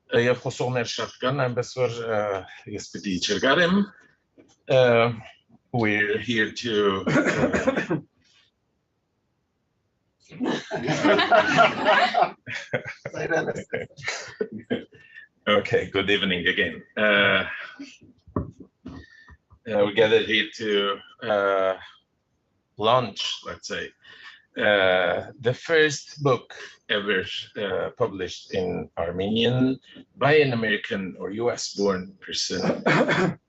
Եվ խոսողներ շատ կան, այնպես որ ես պիտի չերգարեմ. We're here to Okay, good evening again. We gathered here to launch, let's say, the first book ever published in Armenian by an American or US-born person,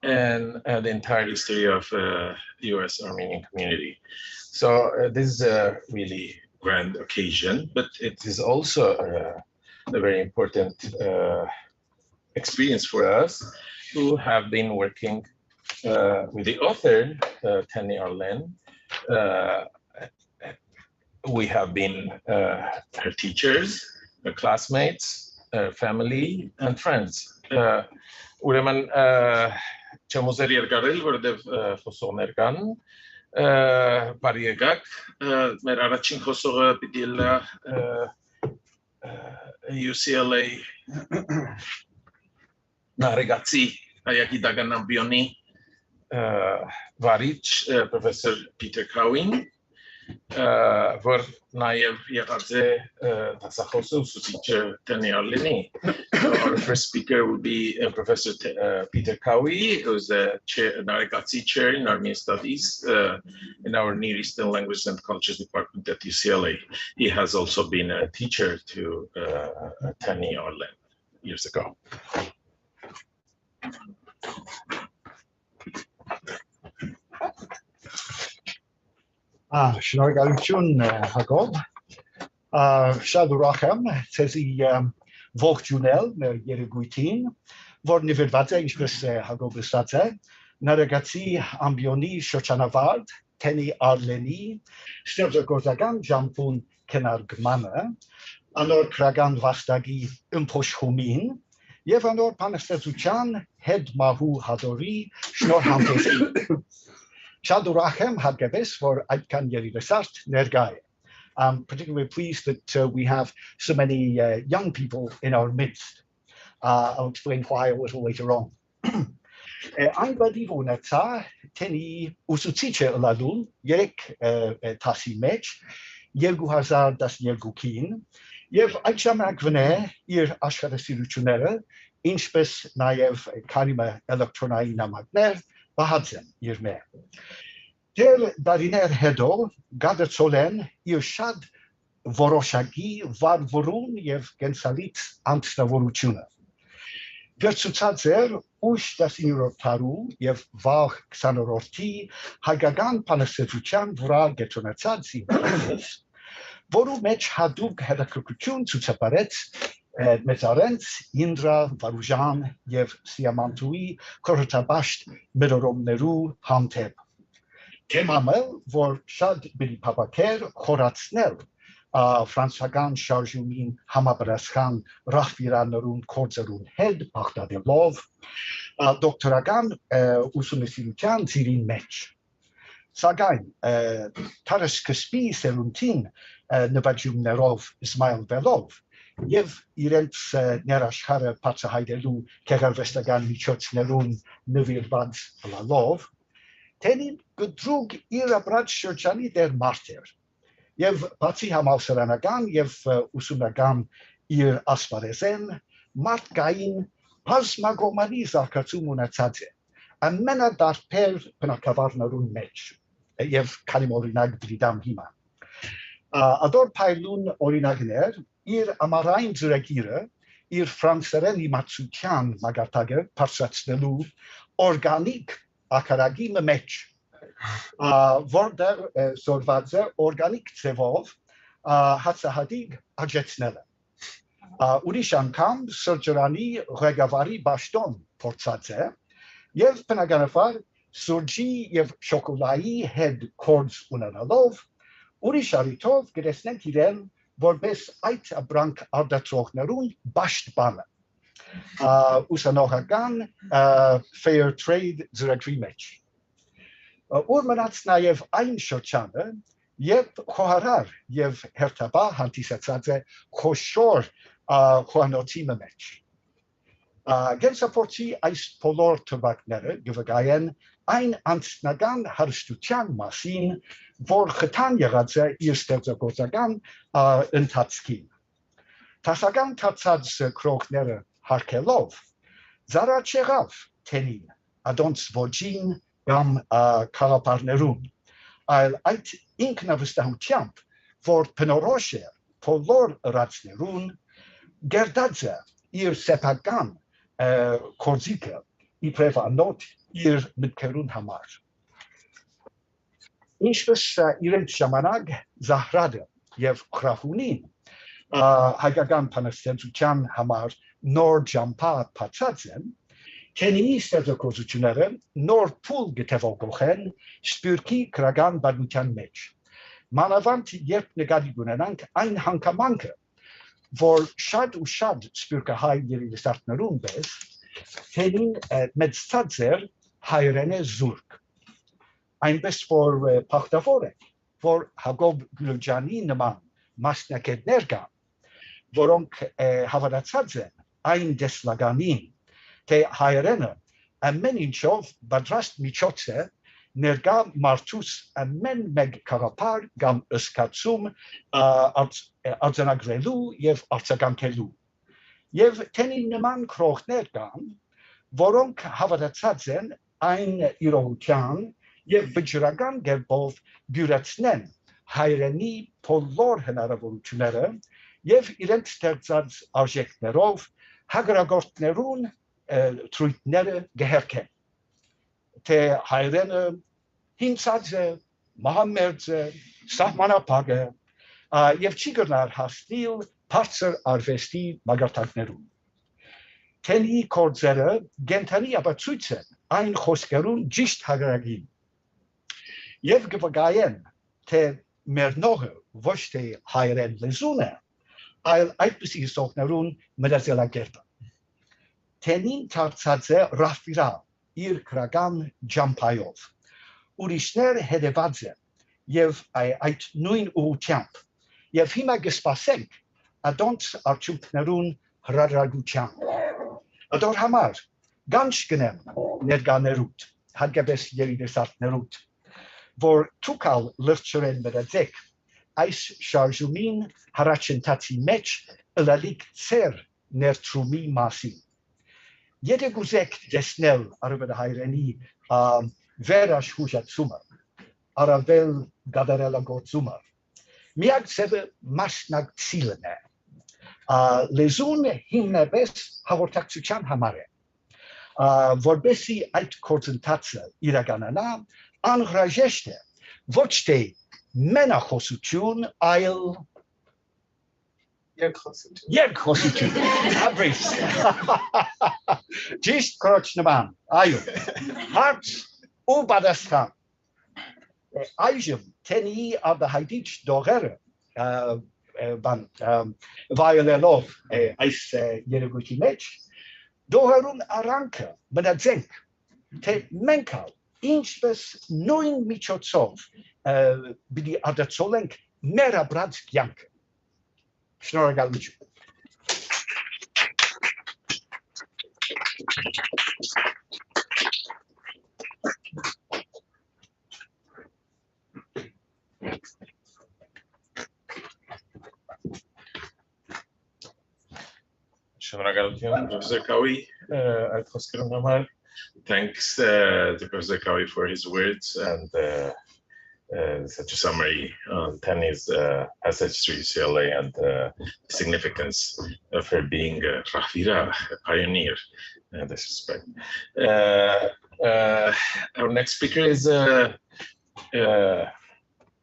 and the entire history of US Armenian community. So this is a really grand occasion, but it is also a very important experience for us who have been working with the author, Tenny Arlen. We have been her teachers, her classmates, her family, and friends. Ուրեմն չմուզեր երկարել, որովհետև խոսողներ կան, բարի եկաք, մեր առաջին խոսողը պիտի լա UCLA Narekatsi հայագիտական ամբիոնի վարիչ պրոֆեսոր Peter Cowing, որ նաև եղած է դասախոսը ուսուցիչը Tenny Arlen-ի. Our first speaker will be Professor Peter Cowie, who is the Narekatsi chair in Armenian Studies in our Near Eastern Languages and Cultures department at UCLA. He has also been a teacher to Tenny Arlen years ago. Շնորհակալություն Հակոբ, շատ ուրախ եմ ցեզի ողջունել մեր երեկույթին, որ նվիրված է, ինչպես Հակոբը ասաց է, Narekatsi ամբիոնի շրջանավարտ Tenny Arlen-ի ստեղծագործական ժամկուն քննարկմանը, անոր քրական վաստակի ըմփոշխումին եւ անոր բանաստեղծության հետմահու հատորի շնորհանդեսին. Շատ ուրախ եմ հատկապես, որ այդքան երիտասարդ ներկա է. I'm particularly pleased that we have so many young people in our midst. I'll explain why a little later on. Այն բադիվ ունեցա Tenny ուսուցիչը ըլալուն երեք տասի մեջ 2012-ին եւ այդ ժամանակվն է իր աշխատասիրությունները, ինչպես նաեւ քանիմը էլեկտրոնային նամակներ բացեն իր մեր։ Դեր դարիներ հետո գադեցոլեն իր շատ որոշակի վարվորուն եւ կենսալից անձնավորությունը։ Վերցուցած էր ուշ 19-րդ դարու եւ վաղ 20-րդի հայկական բանաստեղծության վրա գետնացած ինքնից, որու մեջ հատուկ հետաքրքրություն ցուցաբերեց մեծարենց Ինդրա Վարուժան եւ Սիամանտուի կորտաբաշտ մերորոմներու հանդեպ։ Թեմամը, որ շատ բիլիփապակեր խորացնել ֆրանսական շարժումին համապատասխան ռախվիրաներուն կորձերուն հետ բախտadելով դոկտորական ուսումնասիրության ծիրին մեջ։ Սակայն թարսկսպի սերունդին նվաճումներով զմայլվելով եւ իրենց ներաշխարհը բացահայտելու գեղարվեստական միջոցներուն նվիրված լալով Tenny գդրուգ իր ապրած շրջանի դեր մարդ էր եւ բացի համալսարանական եւ ուսումնական իր ասպարեզեն մարդկային բազմագոմանի զարգացում ունեցած է ամենադարբեր բնակավարներուն մեջ եւ քանի օրինակ դրիդամ հիմա ադոր փայլուն օրինակներ իր ամառային ծրագիրը իր ֆրանսերեն իմացության մագարտակը բարձրացնելու օրգանիկ ակարագի մեջ որտեղ սորված է օրգանիկ ձևով հացահատիկ աճեցնելը ուրիշ անգամ սրճարանի ղեկավարի բաշտոն փորձած է եւ բնականաբար սուրճի եւ շոկոլադի հետ կորձ ունենալով ուրիշ առիթով կտեսնենք իրեն որպես այդ ապրանք արտադրողներուն պաշտպանը ուսանողական fair trade ծրագրի մեջ ուր մնաց նաև այն շրջանը երբ խոհարար եւ հերթապահ հանդիսացած է խոշոր խոհանոցի մեջ Գենսապորցի այս բոլոր թվակները գվգայեն այն անձնական հարստության մասին, որ խթան եղած է իր ստեղծագործական ընթացքին։ Տասական թացած քրոքները հարկելով, զարաչ եղավ Թենին, ադոնց ոճին կամ քաղապարներուն, այլ այդ ինքնավստահությամբ, որ բնորոշ է բոլոր ըրացներուն, գերդած է իր սեփական կորձիկը իբրև անոտ իր մտքերուն համար։ Ինչպես իրենց ժամանակ Զահրադը և Խրախունին հայկական բանաստեղծության համար նոր ճամփա բացած են, Թենիի ստեղծագործությունները նոր փուլ գտևողեն սփյուռքի քրական պատմության մեջ։ Մանավանդ երբ նկատի ունենանք այն հանգամանքը, որ շատ ու շատ սփյուռքահայ երիտասարդներուն պես Թենին մեծացած էր հայերենի զուրկ։ Այնպես որ բախտավոր է, որ Հագոբ Կուլուջյանի նման մասնակիցներ կան, որոնք հավատացած են այն դեսլականին, թե հայերենը ամեն ինչով պատրաստ միջոց է ներկա մարդուս ամեն մեկ գաղափար կամ ըսկացում արձանագրելու և արձագանքելու։ Եվ Թենի նման քրոքներ կան, որոնք հավատացած են այն իրողության և վճռական կերպով բյուրացնեն հայրենի բոլոր հնարավորությունները և իրենց ստեղծած արժեքներով հակառակորդներուն թրույթները գհերքեն, թե հայրենը հինցած է, մահամերձ է, սահմանափակ է և չի կրնար հասնել բարձր արվեստի մագարտակներուն։ Թենիի գործերը կենդանի ապացույց են այն խոսքերուն ճիշտ հակառակին և կվկայեն, թե մեռնողը ոչ թե հայերեն լեզուն է, այլ այդպիսի հիսողներուն մտածելակերպը։ Թենին դարձած է ռահվիրա իր քրական ճամփայով։ Ուրիշներ հետևած են և այդ նույն ուղղությամբ, և հիմա կսպասենք ադոնց արդյունքներուն հրաժարակության։ Ադոր համար գանչ կնեմ ներկաներուտ, հատկապես երիտասարդներուտ, որ թուքալ լրջորեն մտածեք այս շարժումին հառաջընթացի մեջ ըլալիք ծեր ներդրումի մասին։ Եթե կուզեք տեսնել արևելահայերենի վերաշխուժացումը, առավել կատարելագործումը, միակ ձևը մասնակցելն է։ Լեզուն հիմնապես հաղորդակցության համար է, որպեսզի այդ գործընթացը իրականանա, անհրաժեշտ է ոչ թե մենախոսություն, այլ երկխոսություն։ Աբրիս։ Ճիշտ քրոջ նման, այո, հարց ու պատասխան։ Այժմ Թենիի արտահայտիչ դողերը վայելելով այս երևույթի մեջ, դողերուն արանքը մնացենք, թե մենք ինչպես նույն միջոցով պիտի արտացոլենք մեր ապրած կյանքը։ Շնորհակալություն։ Շնորհակալություն, Professor Kawi, այդ խոսքերուն համար. Thanks to Professor Kawi for his words and such a summary on Tenny's passage to UCLA and the significance of her being a Rafira, a pioneer in this respect. Our next speaker is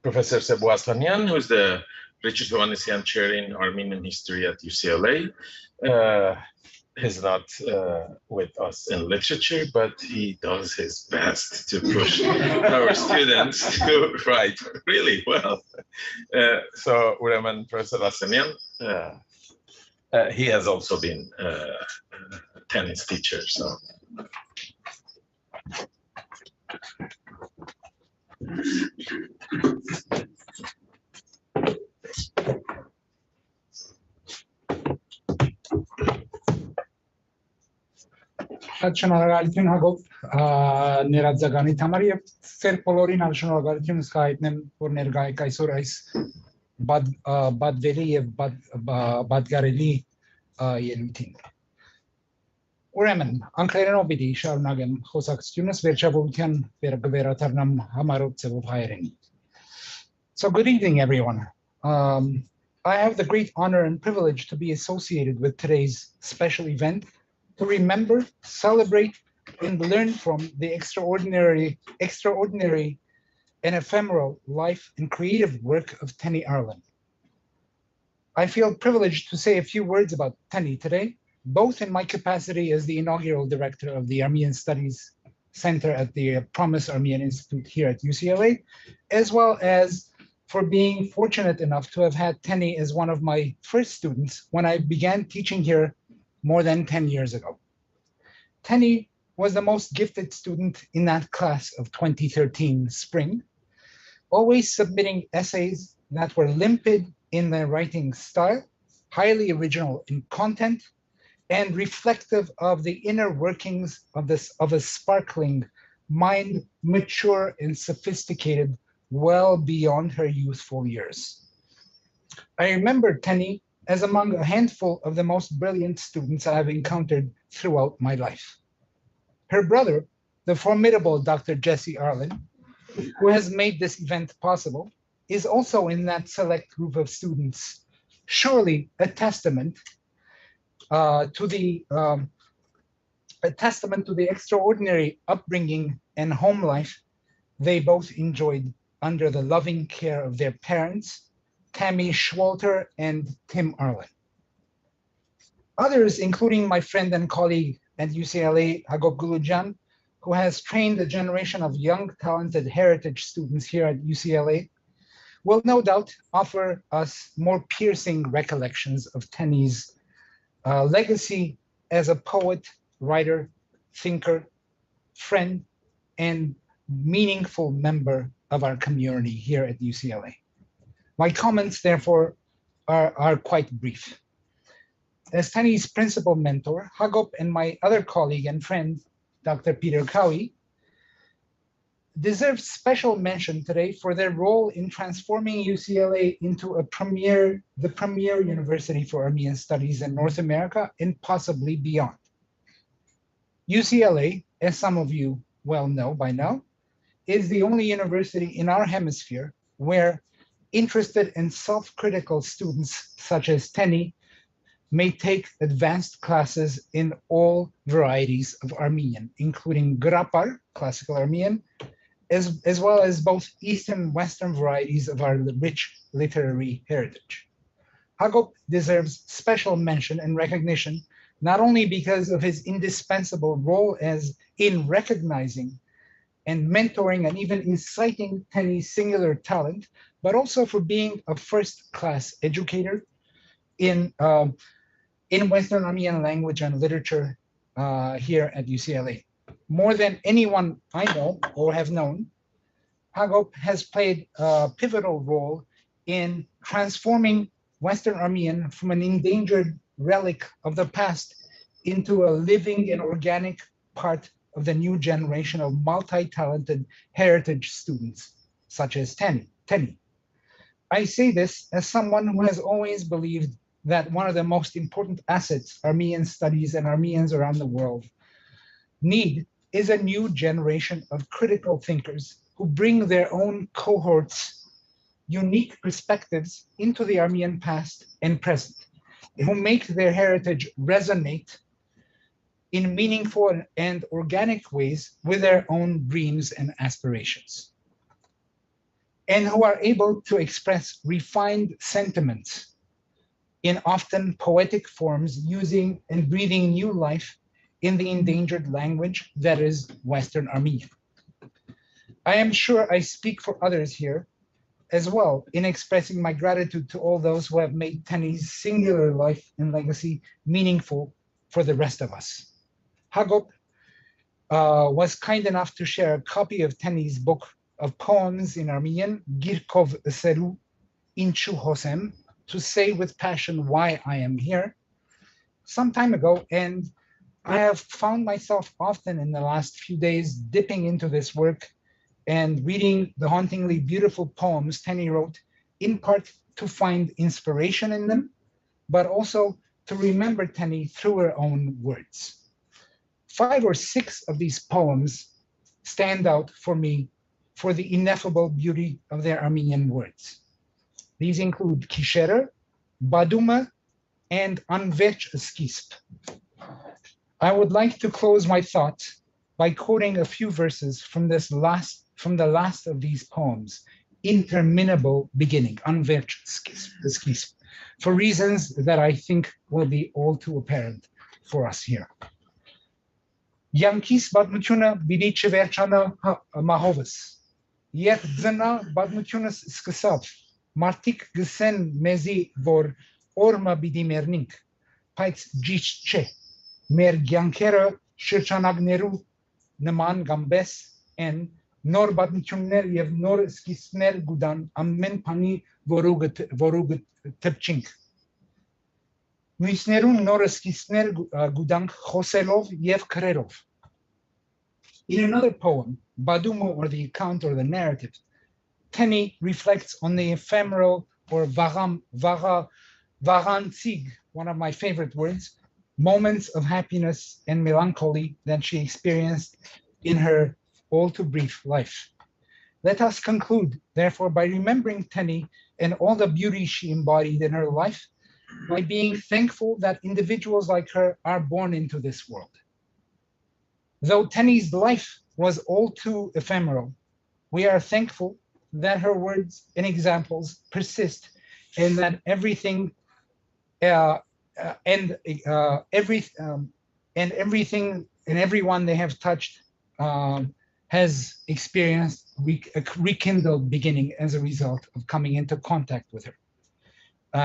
Professor Sebo Aslanyan, who is the Richard Hovhannisyan Chair in Armenian History at UCLA. He's not with us in literature, but he does his best to push our students to write really well. So, Uraman Professor Aslanyan, he has also been a tennis teacher. So. Շնորհակալություն Հակոբ ներածականիդ համար եւ ծեր բոլորին շնորհակալություն զգայտնեմ որ ներկայ եք այսօր այս բադվելի եւ բադգարելի ելույթին Ուրեմն անգլերենով պիտի շարունակեմ խոսակցությունս վերջավորության վերադառնամ համարոտ ձևով հայերենի So good evening everyone I have the great honor and privilege to be associated with today's special event to remember, celebrate, and learn from the extraordinary and ephemeral life and creative work of Tenny Arlen. I feel privileged to say a few words about Tenny today, both in my capacity as the inaugural director of the Armenian Studies Center at the Promise Armenian Institute here at UCLA, as well as for being fortunate enough to have had Tenny as one of my first students when I began teaching here more than 10 years ago. Tenny was the most gifted student in that class of 2013 spring, always submitting essays that were limpid in their writing style, highly original in content, and reflective of the inner workings of a sparkling mind, mature and sophisticated, well beyond her youthful years. I remember Tenny as among a handful of the most brilliant students I have encountered throughout my life. Her brother, the formidable Dr. Jesse Arlen, who has made this event possible, is also in that select group of students, surely a testament to the extraordinary upbringing and home life they both enjoyed under the loving care of their parents, Tammy Schwalter and Tim Arlen. Others, including my friend and colleague at UCLA, Hagop Kouloujian, who has trained a generation of young, talented heritage students here at UCLA, will no doubt offer us more piercing recollections of Tenny's legacy as a poet, writer, thinker, friend, and meaningful member of our community here at UCLA. My comments, therefore, are quite brief. As Tenny's principal mentor, Hagop and my other colleague and friend, Dr. Peter Cowie, deserve special mention today for their role in transforming UCLA into the premier university for Armenian studies in North America and possibly beyond. UCLA, as some of you well know by now, is the only university in our hemisphere where interested and self-critical students such as Tenny may take advanced classes in all varieties of Armenian, including Grapar, classical Armenian, as well as both Eastern and Western varieties of our rich literary heritage. Hagop deserves special mention and recognition, not only because of his indispensable role in recognizing and mentoring and even inciting Tenny's singular talent, but also for being a first-class educator in Western Armenian language and literature here at UCLA. More than anyone I know or have known, Hagop has played a pivotal role in transforming Western Armenian from an endangered relic of the past into a living and organic part of the new generation of multi-talented heritage students, such as Tenny. I say this as someone who has always believed that one of the most important assets Armenian studies and Armenians around the world need is a new generation of critical thinkers who bring their own cohorts' unique perspectives into the Armenian past and present, who make their heritage resonate in meaningful and organic ways with their own dreams and aspirations, and who are able to express refined sentiments in often poetic forms, using and breathing new life in the endangered language that is Western Armenian. I am sure I speak for others here as well in expressing my gratitude to all those who have made Tenny's singular life and legacy meaningful for the rest of us. Hagop was kind enough to share a copy of Tenny's book of poems in Armenian, Կիրքով, ըսելու ինչo, to say with passion why I am here some time ago, and I have found myself often in the last few days dipping into this work and reading the hauntingly beautiful poems Tenny wrote, in part to find inspiration in them, but also to remember Tenny through her own words. 5 or 6 of these poems stand out for me for the ineffable beauty of their Armenian words. These include Kishere, Badume, and Anverch Skisp. I would like to close my thoughts by quoting a few verses from the last of these poems, Interminable Beginning, Anverch Skisp, for reasons that I think will be all too apparent for us here. Yankis badmutuna bidi çeverçana mahovas. Yet zena badmutunas skısav. Martik gsen mezi vor orma bidi mernink. Paits giççe. Mer gyankera şırçanagneru nman gambes en nor badmutunner yev nor skisner gudan ammen pani vorugut tepçink. Մյուսներուն նորը սկիզբներ գուդանք խոսելով եւ քրերով. In another poem, Badumo, or the account or the narrative, Tenny reflects on the ephemeral or varantzig, one of my favorite words, moments of happiness and melancholy that she experienced in her all too brief life. Let us conclude, therefore, by remembering Tenny and all the beauty she embodied in her life, by being thankful that individuals like her are born into this world. Though Tenny's life was all too ephemeral, we are thankful that her words and examples persist, and that everything and everyone they have touched has experienced a rekindled beginning as a result of coming into contact with her.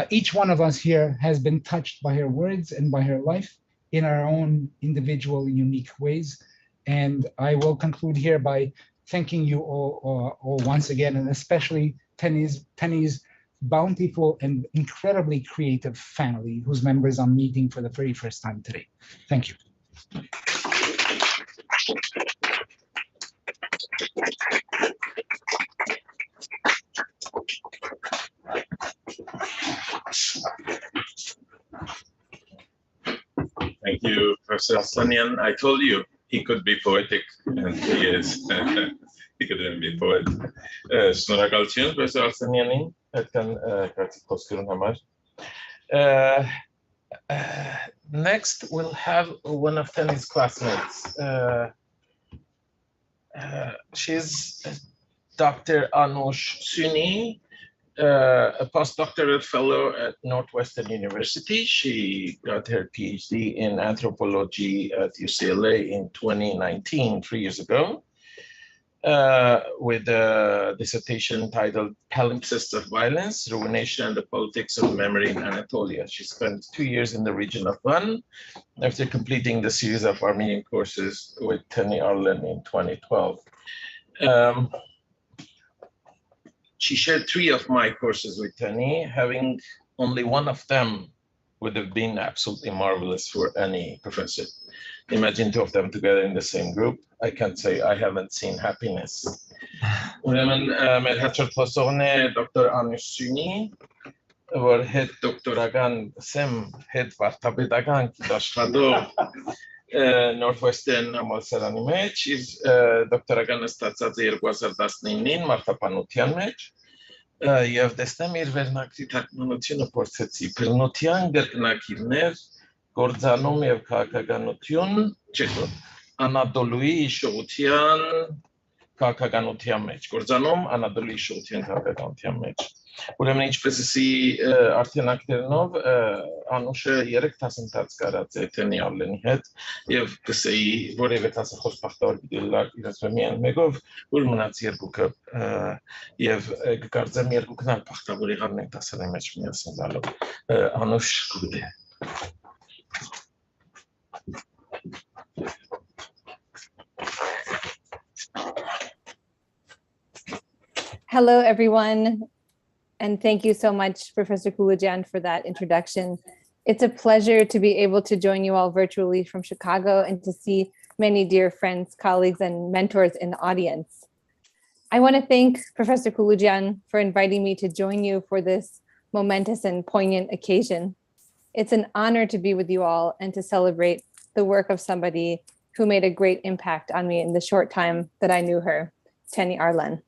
Each one of us here has been touched by her words and by her life in our own individual, unique ways. And I will conclude here by thanking you all once again, and especially Tenny's bountiful and incredibly creative family, whose members I'm meeting for the very first time today. Thank you. Thank you, Professor Aslanian. I told you he could be poetic, and he is. He could even be a poet. Շնորհակալություն, Professor Aslanianin, այդքան կարծիք խոսքերուն համար. Next, we'll have one of Tenny's classmates. She's Dr. Anush Suni, a postdoctoral fellow at Northwestern University. She got her PhD in anthropology at UCLA in 2019, 3 years ago, with a dissertation titled Palimpsests of Violence, Ruination and the Politics of Memory in Anatolia. She spent 2 years in the region of Van after completing the series of Armenian courses with Tenny Arlen in 2012. She shared 3 of my courses with Tenny. Having only one of them would have been absolutely marvelous for any professor. Imagine 2 of them together in the same group. I can't say I haven't seen happiness. Մեր հաջորդ խոսողն է Dr. Anush Suni, որ հետ դոկտորական սեմ հետ վարդապետական աշխատող Northwestern համալսարանի մեջ, իր դոկտորականը ստացած է 2019-ին մարդապանության մեջ, եւ տեսնեմ իր վերնակրի թարգմանությունը փորձեցի բռնության գրկնակիրներ, գործանում եւ քաղաքականություն, Անադոլուի իշխողության քաղաքականության մեջ, գործանում Անադոլուի իշխողության քաղաքականության մեջ։ Ուրեմն ինչպես էսի արդյունքներով Անուշը 3 դասընթաց կարած է Tenny Arlen-ի հետ եւ կսեի որևէ դասախոս բախտավոր դիլար իրաց միայն մեկով որ մնաց 2-ը եւ կկարծեմ 2-ն էլ բախտավոր եղան մենք դասերի մեջ միասին գալով Անուշ գուտե Hello, everyone. And thank you so much, Professor Kouloujian, for that introduction. It's a pleasure to be able to join you all virtually from Chicago and to see many dear friends, colleagues, and mentors in the audience. I want to thank Professor Kouloujian for inviting me to join you for this momentous and poignant occasion. It's an honor to be with you all and to celebrate the work of somebody who made a great impact on me in the short time that I knew her, Tenny Arlen.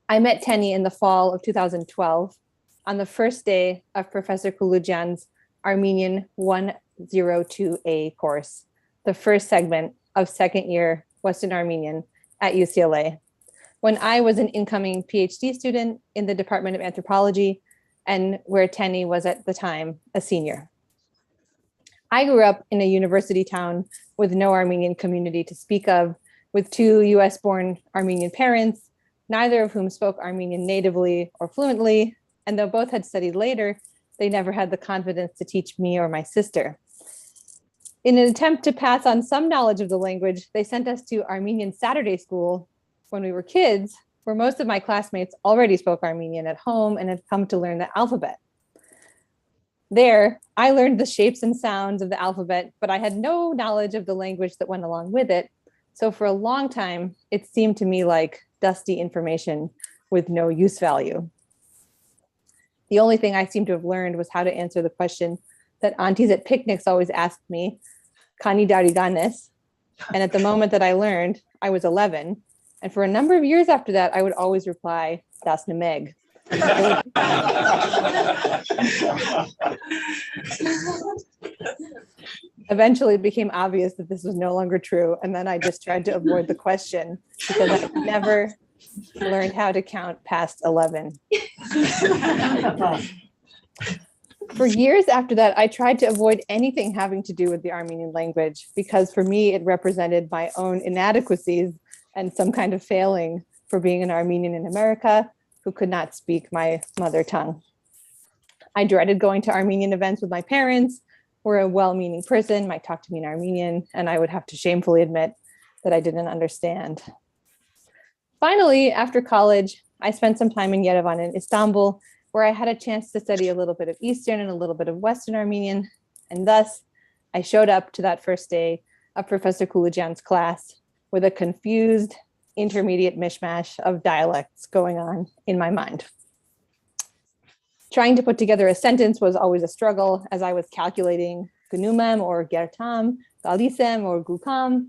I met Tenny in the fall of 2012 on the first day of Professor Kouloujian's Armenian 102A course, the first segment of second year Western Armenian at UCLA, when I was an incoming PhD student in the Department of Anthropology and where Tenny was at the time a senior. I grew up in a university town with no Armenian community to speak of, with two US-born Armenian parents, neither of whom spoke Armenian natively or fluently, and though both had studied later, they never had the confidence to teach me or my sister. In an attempt to pass on some knowledge of the language, they sent us to Armenian Saturday school when we were kids, where most of my classmates already spoke Armenian at home and had come to learn the alphabet. There, I learned the shapes and sounds of the alphabet, but I had no knowledge of the language that went along with it. So for a long time, it seemed to me like dusty information with no use value. The only thing I seemed to have learned was how to answer the question that aunties at picnics always asked me, Kani Dariganes. And at the moment that I learned, I was 11. And for a number of years after that, I would always reply, Das Nemeg. Eventually it became obvious that this was no longer true. And then I just tried to avoid the question because I never learned how to count past 11. For years after that, I tried to avoid anything having to do with the Armenian language because for me, it represented my own inadequacies and some kind of failing for being an Armenian in America who could not speak my mother tongue. I dreaded going to Armenian events with my parents, who were a well-meaning person, might talk to me in Armenian, and I would have to shamefully admit that I didn't understand. Finally, after college, I spent some time in Yerevan in Istanbul, where I had a chance to study a little bit of Eastern and a little bit of Western Armenian, and thus I showed up to that first day of Professor Kouloujian's class with a confused intermediate mishmash of dialects going on in my mind. Trying to put together a sentence was always a struggle as I was calculating gnumem or gertam, galisem or gukam,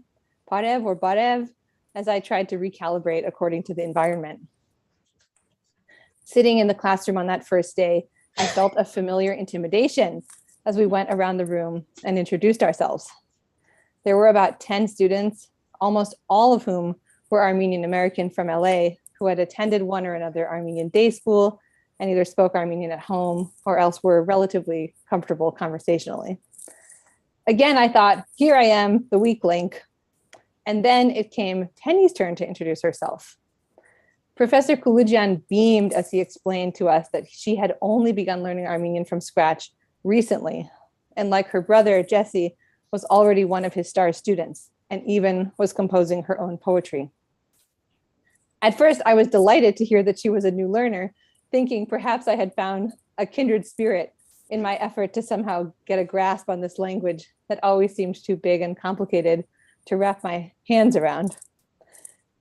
parev or barev, as I tried to recalibrate according to the environment. Sitting in the classroom on that first day, I felt a familiar intimidation as we went around the room and introduced ourselves. There were about 10 students, almost all of whom were Armenian-American from LA, who had attended one or another Armenian day school and either spoke Armenian at home or else were relatively comfortable conversationally. Again, I thought, here I am, the weak link. And then it came Tenny's turn to introduce herself. Professor Kouloujian beamed as he explained to us that she had only begun learning Armenian from scratch recently, and like her brother, Jesse, was already one of his star students and even was composing her own poetry. At first, I was delighted to hear that she was a new learner, thinking perhaps I had found a kindred spirit in my effort to somehow get a grasp on this language that always seemed too big and complicated to wrap my hands around.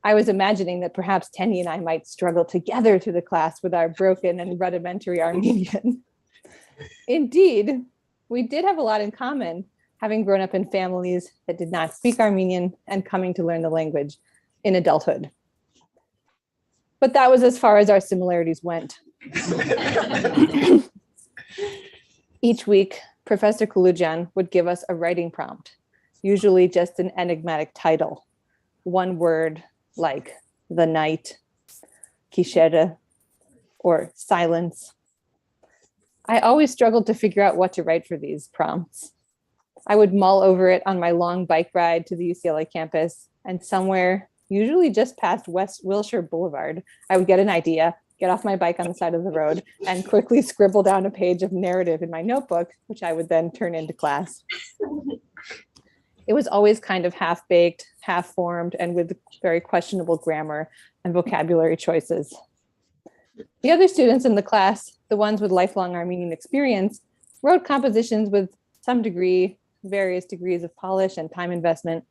I was imagining that perhaps Tenny and I might struggle together through the class with our broken and rudimentary Armenian. Indeed, we did have a lot in common, having grown up in families that did not speak Armenian and coming to learn the language in adulthood. But that was as far as our similarities went. Each week, Professor Kouloujian would give us a writing prompt, usually just an enigmatic title, one word like the night, kishere, or silence. I always struggled to figure out what to write for these prompts. I would mull over it on my long bike ride to the UCLA campus, and somewhere, usually just past West Wilshire Boulevard, I would get an idea, get off my bike on the side of the road, and quickly scribble down a page of narrative in my notebook, which I would then turn into class. It was always kind of half-baked, half-formed, and with very questionable grammar and vocabulary choices. The other students in the class, the ones with lifelong Armenian experience, wrote compositions with various degrees of polish and time investment.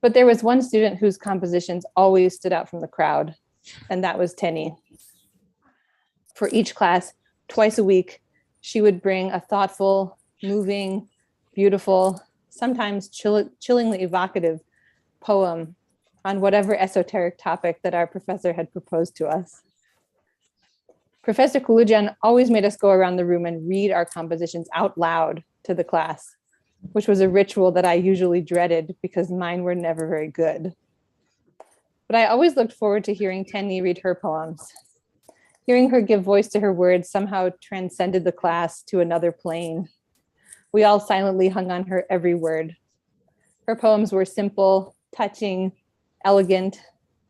But there was one student whose compositions always stood out from the crowd, and that was Tenny. For each class, twice a week, she would bring a thoughtful, moving, beautiful, sometimes chillingly evocative poem on whatever esoteric topic that our professor had proposed to us. Professor Kouloujian always made us go around the room and read our compositions out loud to the class, which was a ritual that I usually dreaded because mine were never very good. But I always looked forward to hearing Tenny read her poems. Hearing her give voice to her words somehow transcended the class to another plane. We all silently hung on her every word. Her poems were simple, touching, elegant.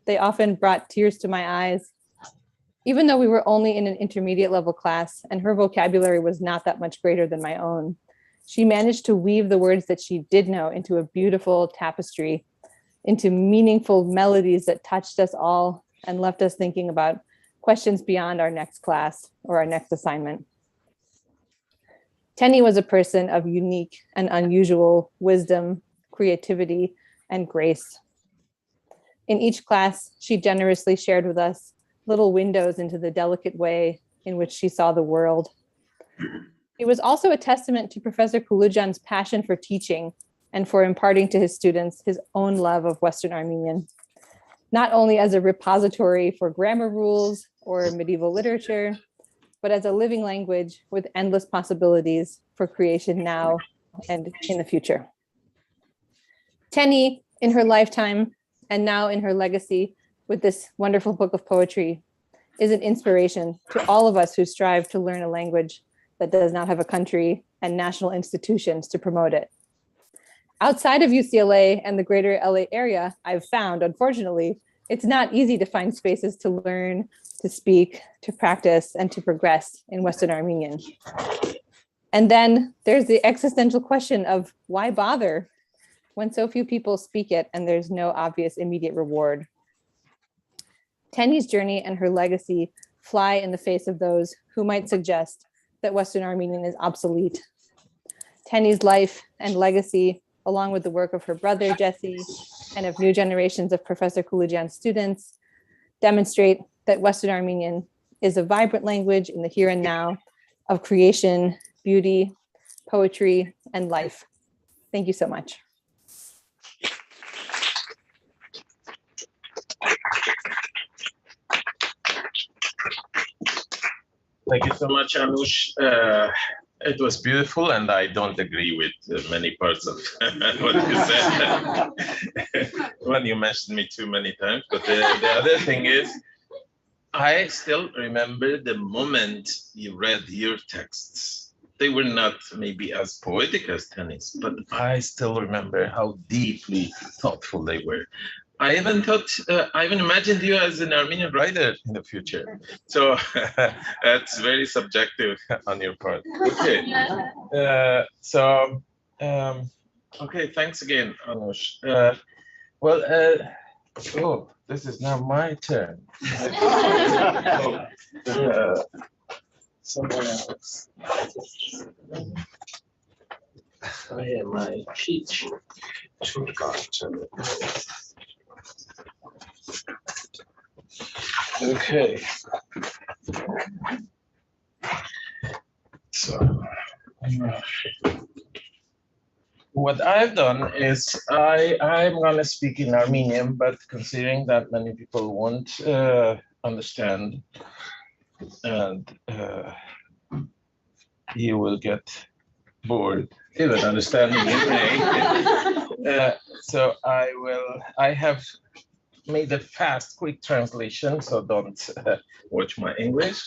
They often brought tears to my eyes. Even though we were only in an intermediate level class and her vocabulary was not that much greater than my own, she managed to weave the words that she did know into a beautiful tapestry, into meaningful melodies that touched us all and left us thinking about questions beyond our next class or our next assignment. Tenny was a person of unique and unusual wisdom, creativity, and grace. In each class, she generously shared with us little windows into the delicate way in which she saw the world. It was also a testament to Professor Kouloujian's passion for teaching and for imparting to his students his own love of Western Armenian, not only as a repository for grammar rules or medieval literature, but as a living language with endless possibilities for creation now and in the future. Tenny, in her lifetime and now in her legacy with this wonderful book of poetry, is an inspiration to all of us who strive to learn a language that does not have a country and national institutions to promote it. Outside of UCLA and the greater LA area, I've found, unfortunately, it's not easy to find spaces to learn, to speak, to practice, and to progress in Western Armenian. And then there's the existential question of why bother when so few people speak it and there's no obvious immediate reward. Tenny's journey and her legacy fly in the face of those who might suggest that Western Armenian is obsolete. Tenny's life and legacy, along with the work of her brother, Jesse, and of new generations of Professor Kouloujian students, demonstrate that Western Armenian is a vibrant language in the here and now of creation, beauty, poetry, and life. Thank you so much. Thank you so much, Anush. It was beautiful, and I don't agree with many parts of what you said when you mentioned me too many times. But the other thing is, I still remember the moment you read your texts. They were not maybe as poetic as Tenny's, but I still remember how deeply thoughtful they were. I even imagined you as an Armenian writer in the future. So that's very subjective on your part. Okay. Okay, thanks again, Anush. Oh, this is now my turn. Someone else. I have my cheat sheet. Okay. So what I've done is I'm going to speak in Armenian, but considering that many people won't understand, and you will get bored even understanding it. So I have made a fast, quick translation, so don't watch my English.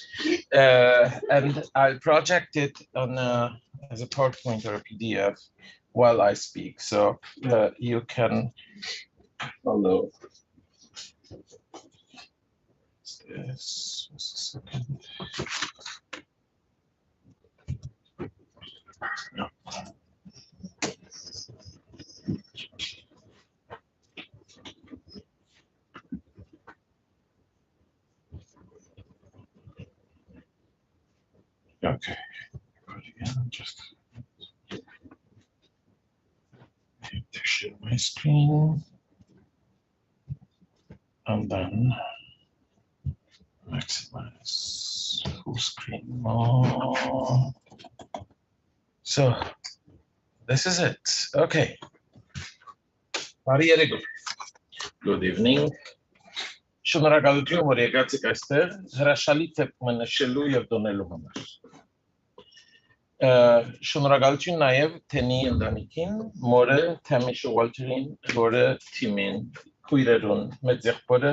And I'll project it on as a PowerPoint or a PDF while I speak, so you can follow. Just a second. No. Okay. share my screen. And then maximize full screen more. So this is it. Okay. Good evening. Շնորհակալություն, որ եկացիք այստեղ, հրաշալի թեփ նշելու եւ դոնելու համար։ Շնորհակալություն նաեւ Tenny ընտանիքին, մորը Թեմի Շուվալթերին, որը թիմին, քույրերուն, մեծ եղբորը,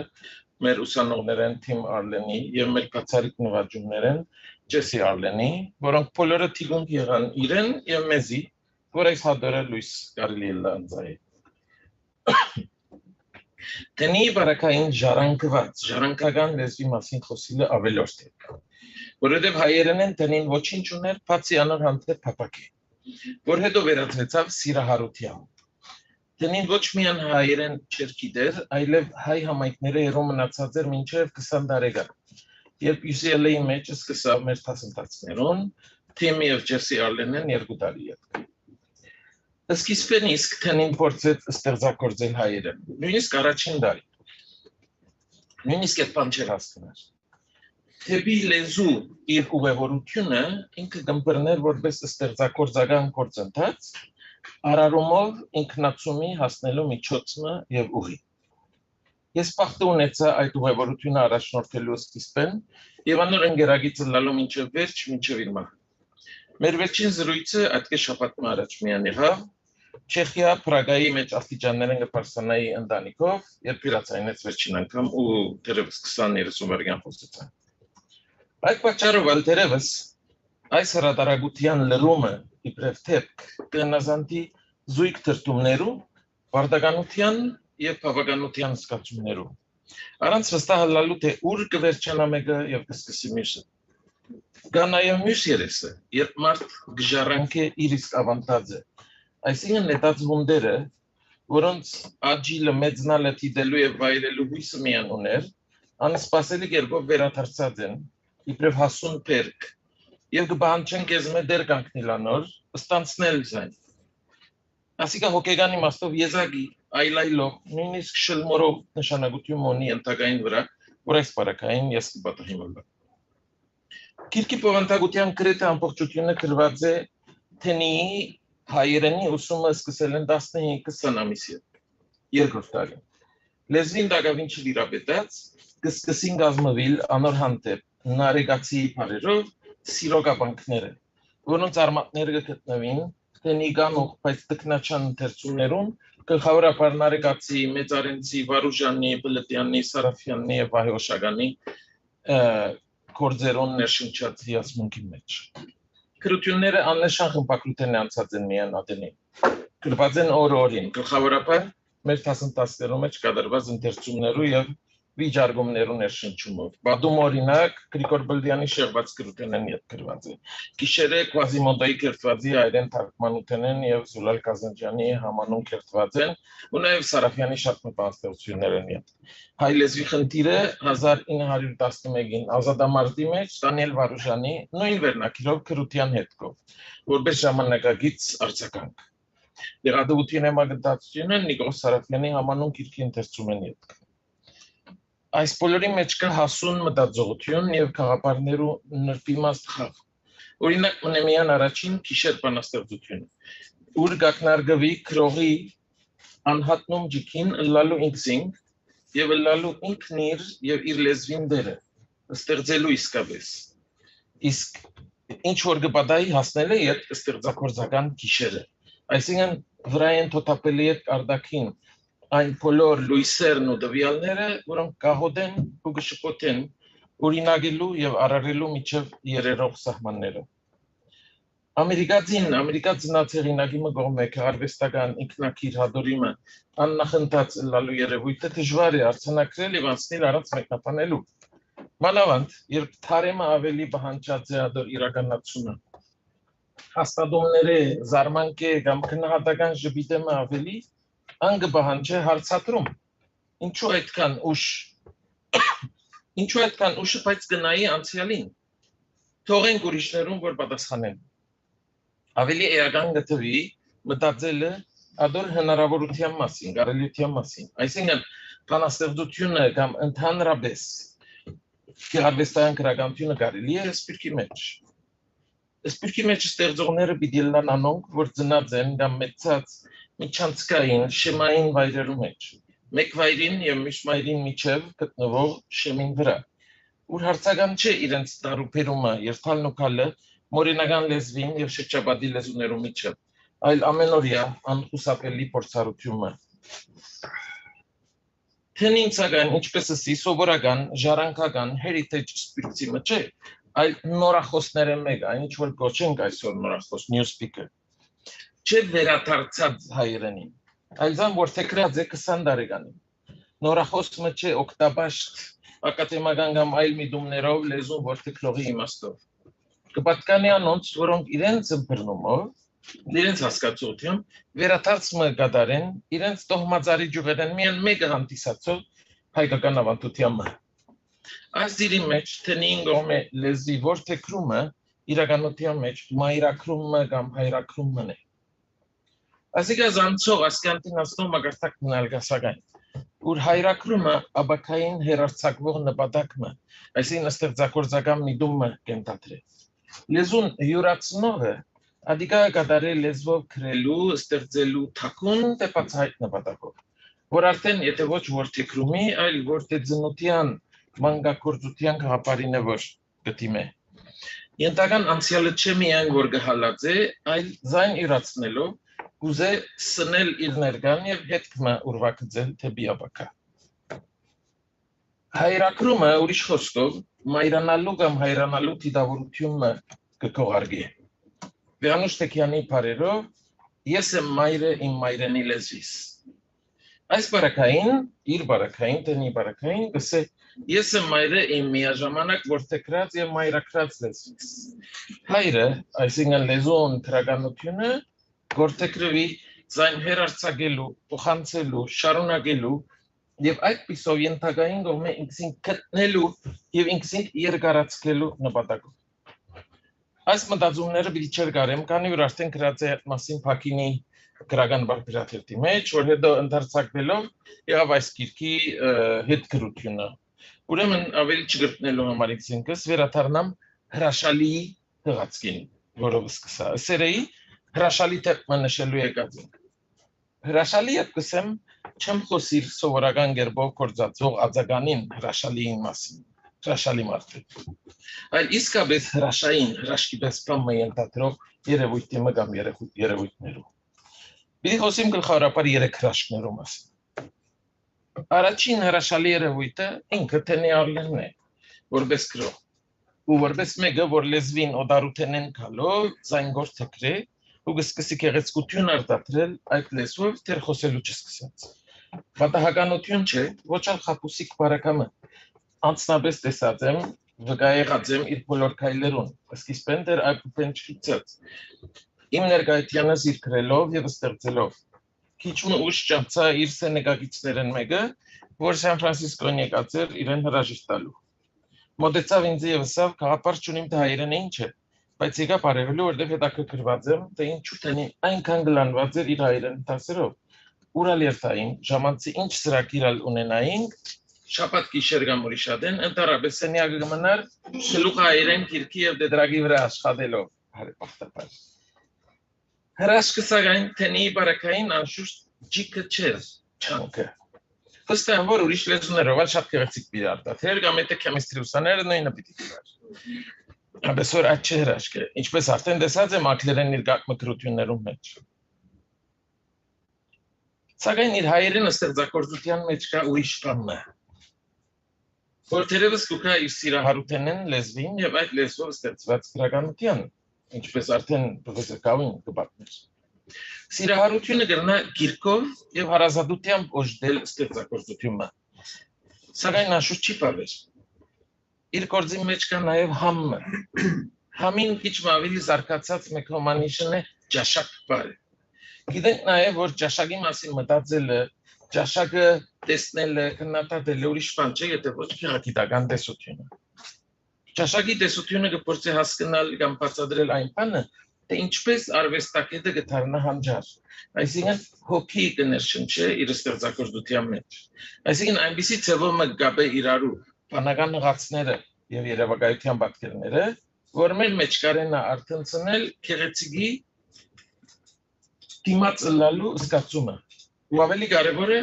մեր ուսանողներեն Tenny Arlen-ի եւ մեր բացառիկ նվաճումներեն Jessie Arlen-ի, որոնք բոլորը թիգունք եղան իրեն եւ մեզի, որ այս հադորը լույս կարելի է լանձայի։ Tenny բարակային ժառանգական լեզվի մասին խոսիլը ավելորդ է, որովհետև հայերեն են Tenny-ն ոչինչ ուներ, բացի անոր հանդեպ փափակի, որ հետո վերածվեցավ սիրահարությամբ։ Tenny-ն ոչ միայն հայերեն չէր գիտեր, այլև հայ համայնքները հեռու մնացած էր մինչև 20 տարեկան, երբ UCLA-ի մեջ սկսավ մեր դասընթացներուն, Tenny եւ Jessie Arlen-ն 2 տարի ետք։ Սկիզբեն իսկ Tenny-ն փորձեց ստեղծագործել հայերեն, նույնիսկ առաջին տարի, նույնիսկ այդ բան չէր հասկանում։ Թեպի լեզու իր ուղևորությունը ինքը կմբռներ որպես ստեղծագործական գործընթաց, արարումով ինքնացումի հասնելու միջոցը եւ ուղի։ Ես բախտ ունեցա այդ ուղևորությունը առաջնորդելու սկիզբեն եւ անոր ընկերագիծը լալու մինչեւ վերջ, մինչեւ իր մահը։ Մեր վերջին զրույցը այդ շաբաթը առաջ միան եղավ Չեխիա Պրագայի մեջ աստիճաններն գտարսանայի ընտանիքով, երբ իրացայնեց վերջին անգամ ու դեռևս 20-30 վայրկյան խոսեցան։ Այդ պատճառով դեռևս այս հրատարակության լրումը իբրև թեփք կնազանդի զույգ թրթումներու, վարդականության եւ բավականության զգացումներու։ Առանց վստահալու թե ուր կվերջանա մեկը եւ կսկսի մյուսը։ Կա նաեւ մյուս երեսը, երբ մարդ գժառանք է իր իսկ ավանտաձը։ Այսինքն նետած վունդերը, որոնց աջիլը մեծնալը թիդելու եւ վայրելու հույսը միան ուներ, անսպասելի կերպով վերադարձած են, իբրև հասուն պերկ, եւ կբանջեն կեզմե դեր կանգնել անոր, ստանցնել զայն։ Ասիկա հոգեգան իմաստով եզակի, այլայլով, նույնիսկ շլմորով նշանակություն ունի ընդհակային վրա, որ այս բարակային ես կպատահի մոլա։ Կիրքի պովանտագության գրեթե ամբողջությունը գրված է Tenny-ի հայերենի ուսումը սկսել են 15-20 ամիսի երկրորդ տարի։ Լեզվին դակավին չվիրապետած, կսկսին գազմվել անոր հանդեպ Narekatsi բարերով սիրոգաբանքները, որոնց արմատները կգտնվին Tenny-գան ու բայց տկնաչան ընթերցումներում, գլխավորապես Narekatsi, Մեծարենցի, Վարուժանի, Պլետյանի, Սարաֆյանի եւ Վահեոշագանի կորձերուն ներշնչած հիացմունքի մեջ։ Քրությունները աննշան խմբակրութեն անցած են միան ադենին։ Գրված են օր-օրին, գլխավորապես մեր դասընթացներում մեջ կատարված ընթերցումներու եւ վիճարկումներու ներշնչումով։ Բադում օրինակ Գրիգոր Բլդյանի շեղված քրութենեն յետ գրված է։ Գիշերը Quasimodo-ի քրտվածի հայերեն թարգմանութենեն եւ Զուլալ Կազանջյանի համանուն քրտված են, ու նաեւ Սարաֆյանի շատ մտածություններ են յետ։ Հայ լեզվի խնդիրը 1911-ին ազատամարտի մեջ Դանիել Վարուժանի նույն վերնակիրով քրության հետքով, որպես ժամանակագից արձագանք։ Դեղատվության համագտածությունը Նիկոլ Սարաֆյանի համանուն քիրքի ընթերցում են յետք։ Այս բոլորի մեջ կա հասուն մտածողություն եւ խաղապարներու նրբիմաստ խաղ։ Օրինակ ունեմիան առաջին քիշեր բանաստեղծությունը, ուր գակնարգվի քրողի անհատնում ջիկին լալու ինքսինք եւ լալու ինքն եւ իր լեզվին դերը, ստեղծելու իսկապես։ Իսկ ինչ որ գպատայի հասնել է այդ ստեղծագործական քիշերը։ Այսինքն վրայեն թոթապելի այդ արդակին այն բոլոր լույսերն ու դվյալները, որոնք կահոդեն ու կշփոթեն օրինագելու եւ արարելու միջև երերող սահմանները։ Ամերիկացի հեղինակի մգոմե արվեստական ինքնակիր հադորիմը աննախընթաց լալու երևույթը դժվար է արձանագրել եւ անցնել առանց մեկնաբանելու։ Մանավանդ, երբ թարեմը ավելի բանջած է հադոր իրականացումը, հաստատումները զարմանք է կամ քննադատական ժպիտեմը ավելի անգբահանջե հարցատրում, ինչու այդքան ուշը բայց գնայի անցյալին, թողենք ուրիշներուն, որ պատասխանեն։ Ավելի էական գտվի մտածելը ադոր հնարավորության մասին, կարելիության մասին, այսինքն բանաստեղծությունը կամ ընդհանրապես գեղարվեստական գրականությունը կարելի է սպիրկի մեջ։ Սպիրկի մեջ ստեղծողները պիտի լան անոնք, որ ծնած են կամ մեծած միջանցքային շեմային վայրերու մեջ, մեկ վայրին և մյուս վայրին միջև գտնվող շեմին վրա, ուր հարցական չէ իրենց տարուբերումը երթալն ու քալը մորենական լեզվին և շրջապատի լեզուներու միջև, այլ ամենօրյա անխուսափելի փորձառությունը։ Թենին սակայն ինչպես ասի սովորական, ժառանգական, heritage սպիրկցիմը չէ, այլ նորախոսները մեկ, այն ինչ որ կոչենք այսօր նորախոս, new speaker, չէ վերադարձած հայերենին, այլ զան որդեգրած է 20 տարեկանին, նորախոսը չէ օգտաբաշտ ակադեմական կամ այլ միտումներով լեզուն որդեգրողի իմաստով, կպատկանի անոնց, որոնք իրենց ըմբռնումով, իրենց հասկացությամբ վերադարձումը կատարեն իրենց տոհմածարի ջուղերեն միայն մեկը հանդիսացող հայկական ավանդությանը։ Այս դիրի մեջ Թենիին գոհմ է լեզվի որդեգրումը իրականության մեջ մայրաքրումը կամ հայրաքրումն է։ Այսինքն զանցող ասկյանտին ասնող մագարտակ մնալգասագայն, ուր հայրաքրումը աբակային հերարցակվող նպատակը, այսինքն ստեղծագործական միտումը կենտադրե։ Լեզուն յուրացնողը Ադիկա կատարել լեզվով գրելու, ստեղծելու թաքուն տեպացայտ նպատակով, որ արդեն եթե ոչ որդեգրումի, այլ որդեծնության մանկագործության գաղափարին է որ գտիմ է։ Ենթական անցյալը չէ միայն որ գհալած է, այլ զայն յուրացնելով կուզե սնել իր ներկան և հետքմը ուրվագծել թեպի աբակա։ Հայրաքրումը ուրիշ խոսքով մայրանալու կամ հայրանալու դիտավորությունը կքողարգի։ Վեանուշ Թեքյանի բարերով ես եմ մայրը իմ մայրենի լեզվիս։ Այս բարակային, իր բարակային, Թենի բարակային գսե ես եմ մայրը իմ միաժամանակ որդեգրած և մայրաքրած լեզվիս։ Հայրը, այսինքն լեզուն գրականությունը որդեգրվի զայն հերարցակելու, փոխանցելու, շարունակելու և այդպիսով ենթակային կողմը ինքսին գտնելու և ինքսին երկարացկելու նպատակով։ Այս մտածումները պիտի չեր կարեմ, քանի որ արդեն գրած է մասին Փակինի գրական բարբերաթերթի մեջ, որ հետո ընդարձակվելով եղավ այս գիրքի հետգրությունը։ Ուրեմն ավելի չգտնելու համար ինքս վերադառնամ հրաշալի հղացքին, որով սկսա։ Սերեի հրաշալի թեփը նշելու եկած ենք։ Հրաշալի հետ կսեմ չեմ խոսիր սովորական գերբով կործածող ածականին հրաշալիին մասին, հրաշալի մարդը։ Այլ իսկապես հրաշային, հրաշքի պես բամը ենթադրող երևույթի մը կամ երևույթներու։ Պիտի խոսիմ գլխավորապես 3 հրաշքներու մասին։ Առաջին հրաշալի երևույթը ինքը Tenny Arlen է, որպես գրող, ու որպես մեկը, որ լեզվին օդարութենեն քալով զանգոր թեքրե ու կսկսի գեղեցկություն արտադրել այդ լեզվով դեռ խոսելու չսկսած։ Պատահականություն չէ, ոչ ալ խապուսիկ բարակամը, անցնապես տեսած եմ, վկայեղած եմ իր բոլոր քայլերուն, սկիզբեն դեռ այդպեն չգիտած, իմ ներկայությանս իր գրելով և ստեղծելով, քիչմը ուշ ճամցա իր սենեգագիցներեն մեկը, որ Սան Ֆրանսիսկոն եկած էր իրեն հրաժեշտ տալու։ Մոտեցավ ինձ և ասավ, գաղափար չունիմ թե հայերեն ինչ է, բայց եկա բարևելու, որտեղ հետաքրքրված եմ, թե ինչու Թենին այնքան գլանված էր իր հայերեն դասերով, ուրալ երթային, ժամանցի ինչ սրակիրալ ունենայինք, շաբաթ գիշեր կամ ուրիշ ադեն, ընդառաջ սենյակը կմնար շլուխ հայերեն գիրքի և դեդրագի վրա աշխատելով, հարեպախտաբար։ Հրաշքը սակայն Թենիի բարակային անշուշտ ջիքը չէր, չանքը։ Վստահ եմ, որ ուրիշ լեզուներով շատ գեղեցիկ պիտի արտադրեր, կամ եթե քեմիստրի ուսաները նույնը պիտի գրար։ Բայց որ այդ չէ հրաշքը, ինչպես արդեն տեսած եմ անգլերեն իր մկրություններում մեջ։ Սակայն իր հայերեն ստեղծագործության մեջ կա ուրիշ բանը, որ թերևս կուքա իր սիրահարութենեն լեզվին և այդ լեզվով ստեղծված գրականության, ինչպես արդեն պրոֆեսոր Կավին կպատմեր։ Սիրահարությունը կրնա գիրքով և հարազատությամբ օժդել ստեղծագործությունը, սակայն անշուշտ չի պարվեր։ Իր գործի մեջ կա նաև համը։ Համին քիչ ավելի զարգացած մեկ հոմանիշն է ճաշակ բարը։ Գիտենք նաև, որ ճաշակի մասին մտածելը, ճաշակը տեսնելը, քննադատելը ուրիշ բան չէ, եթե ոչ գեղագիտական տեսությունը։ Ճաշակի տեսությունը կփորձի հասկանալ կամ բացատրել այն բանը, թե ինչպես արվեստագետը գտարնա հանջար, այսինքն հոգի կներշնչի իր ստեղծագործության մեջ, այսինքն այնպիսի ձևով մգաբե իրարու բանական հղացները եւ երևակայության պատկերները, որ մեր մեջ կարենա արթնցնել քեղեցիկի դիմաց ըլլալու զգացումը, ու ավելի կարևոր է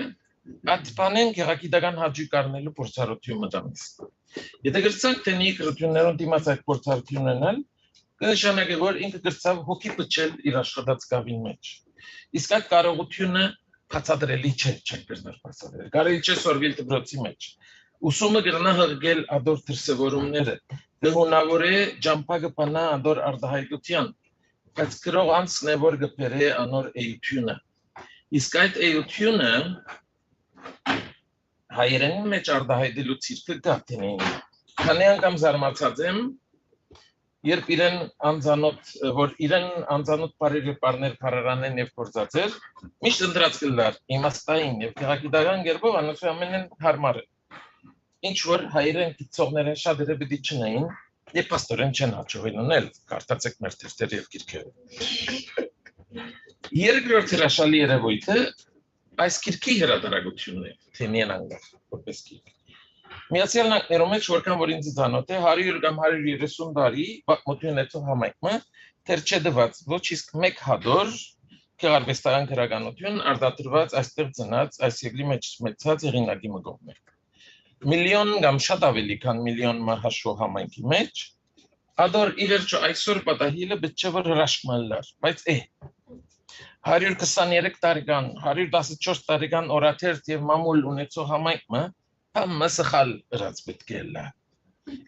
այդ բանեն գեղագիտական հաճույք առնելու փորձառություն մտամից։ Եթե գրծանք Tenny կրթություններում դիմաց այդ փորձառությունն ունենալ, կնշանակի, որ ինքը գրծավ հոգի փչել իր աշխատած գավին մեջ։ Իսկ այդ կարողությունը բացատրելի չէ, չեք կրնար բացատրել։ Կարելի չէ սորվել դպրոցի մեջ։ Ուսումը կրնա հղկել ադոր դրսևորումները, կհունավորե ջամփակը բանա ադոր արտահայտության, բայց գրող անցն է, որ կբերե անոր էությունը։ Իսկ այդ էությունը հայերենի մեջ արտահայտելու ցիրկը կա Tenny-ին։ Քանի անգամ զարմացած եմ, երբ իրեն անձանոտ բարերը պարներ փարարանեն եւ փորձածեր, միշտ ընտրած կլար, իմաստային եւ գեղագիտական գերբով անոնց ամենն հարմար է։ Ինչ որ հայերեն գիտողները շատերը պիտի չնային եւ պաստորեն չեն հաջողել ունել, կարդացեք մեր թերթերը եւ գիրքերը։ Երկրորդ հրաշալի երևույթը այս գիրքի հրատարակությունն է, Tenny-ն անգամ որպես գիրք։ Միացյալ Նահանգներում մեջ որքան որ ինձ ծանոթ է 100 կամ 130 տարի պատմություն ունեցող համայնքը թեր չդված ոչ իսկ մեկ հադոր գեղարվեստական գրականություն արտադրված այստեղ ծնած այս երկրի մեջ մեծած հեղինակի մգողներ։ Միլիոն կամ շատ ավելի քան միլիոն հաշվող համայնքի մեջ ադոր ի վերջո այսօր պատահիլը պետք չէ որ հրաշքմանլար, բայց 123 տարեկան, 114 տարեկան օրաթերթ եւ մամուլ ունեցող համայնքը Համը սխալ ըրած պետք է լա։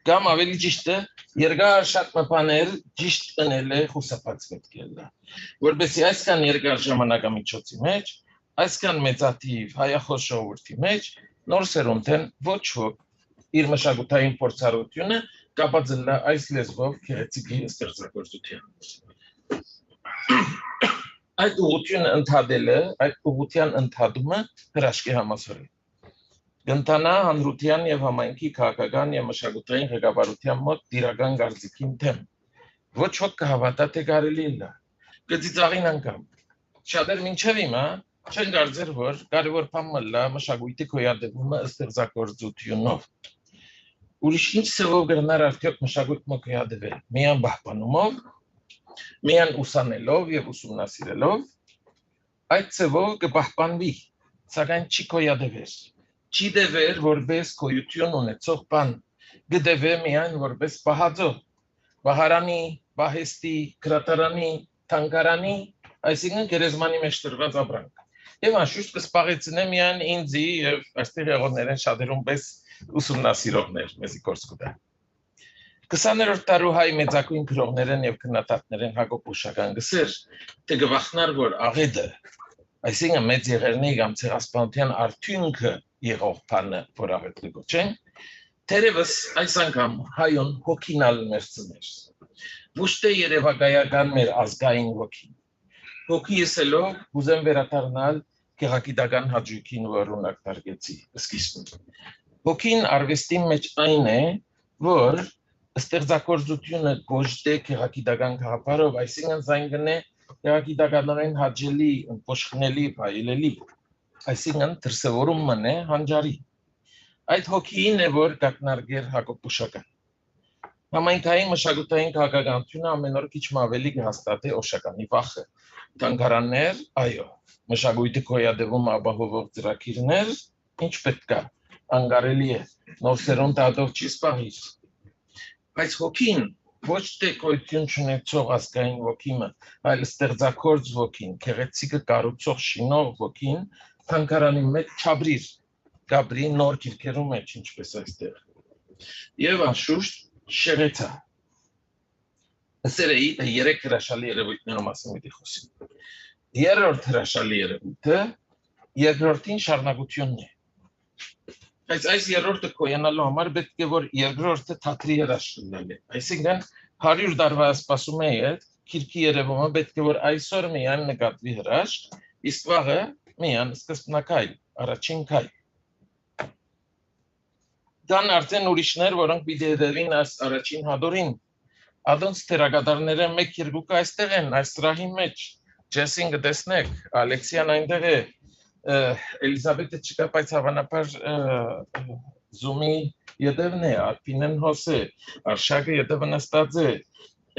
Կամ ավելի ճիշտ է, երկար շատ մպաներ ճիշտ ընել է խուսափած պետք է լա։ Որպեսզի այսքան երկար ժամանակամիջոցի մեջ, այսքան մեծաթիվ հայախոս ժողովրդի մեջ նոր սերունդեն ոչ ոք իր մշակութային փորձառությունը կապած լա այս լեզվով գեղեցիկի ստեղծագործության։ Այդ ուղղությունը ընդհատելը, այդ ուղղության ընդհատումը հրաշքի համասար է։ Գնտանա հանրության եւ համայնքի քաղաքական եւ մշակութային ղեկավարության մոտ դիրական գարձիկին թեմ։ Ոչ ոք կհավատա թե կարելի է լա։ Գծիծաղին անգամ։ Շատեր մինչև հիմա չեն կարծեր, որ կարևոր բանը լա մշակույթի գոյատևումը ստեղծագործությունով։ Ուրիշ ինչ ծավալ կրնար արդյոք մշակույթը գոյատևել։ Միան պահպանումով, միան ուսանելով եւ ուսումնասիրելով, այդ ծավալ կպահպանվի, սակայն չի գոյատևեր։ Չի դևեր որպես գոյություն ունեցող բան, գդևե միայն որպես պահածո, բահարանի, պահեստի, գրատարանի, թանգարանի, այսինքն գերեզմանի մեջ տրված ապրանք։ Եվ անշուշտ կսպաղեցնե միայն ինձի եւ այստեղ եղողներեն շատերուն պես ուսումնասիրողներ, մեզի գործ կտա։ 20-րդ դարու հայ մեծակույն գրողներեն եւ քննադատներեն Հagop Kouloujian գսեր, թե գվախնար որ աղեդը, այսինքն մեծ եղերնի կամ ցեղասպանության արդյունքը եղող բանը, որ աղետը գոչեն, թերևս այս անգամ հայոն հոգինալ մերցներ։ Ոչ թե երևակայական մեր ազգային հոգին։ Հոգի եսելով ուզեմ վերադառնալ գեղագիտական հաճույքին, որ օրինակ տարգեցի սկիզբում։ Հոգին արվեստի մեջ այն է, որ ստեղծագործությունը գոչտե գեղագիտական գաղափարով, այսինքն զանգնե գեղագիտականորեն հաճելի, ըմբոշխնելի, վայելելի, այսինքն դրսևորումն է հանջարի։ Այդ հոգին է, որ կակնարկեր Hagop Kouloujian։ Համայնքային մշակութային քաղաքականությունը ամեն օր քիչ ավելի կհաստատի օշականի վախը։ Թանգարաններ, այո, մշակույթի գոյատևումը ապահովող ծրագիրներ, ինչ պետք է, անկարելի է, նոր սերունդ ադով չի սպահիր։ Բայց հոգին ոչ թե գոյություն չունեցող ազգային հոգիմը, այլ ստեղծագործ հոգին, գեղեցիկը կառուցող շինող հոգին, թանգարանի մեջ չաբրիր, գաբրի նոր գիրքերում մեջ, ինչպես այստեղ։ Եվ անշուշտ շեղեցա։ Ասերեի երեք հրաշալի երևույթներում ասեմ պիտի խոսեմ։ Երրորդ հրաշալի երևույթը երկրորդին շարունակությունն է։ Բայց այս երրորդը կոյանալու համար պետք է որ երկրորդը թատրի հրաշալն է։ Այսինքն 100 տարվա սպասում է գիրքի երևումը պետք է որ այսօր միայն նկատվի հրաշք, իսկ վաղը միայն սկզբնակայլ, առաջին քայլ։ Կան արդեն ուրիշներ, որոնք պիտի հետևին այս առաջին հադորին, Ադոնց թերագադարները մեկ երկուք այստեղ են, այս սրահի մեջ, Ջեսին կտեսնեք, Ալեքսիան այնտեղ է, Էլիզաբեթը չկա, բայց հավանաբար Զումի ետևն է, Ալպինեն հոս է, Արշակը ետևը նստած է,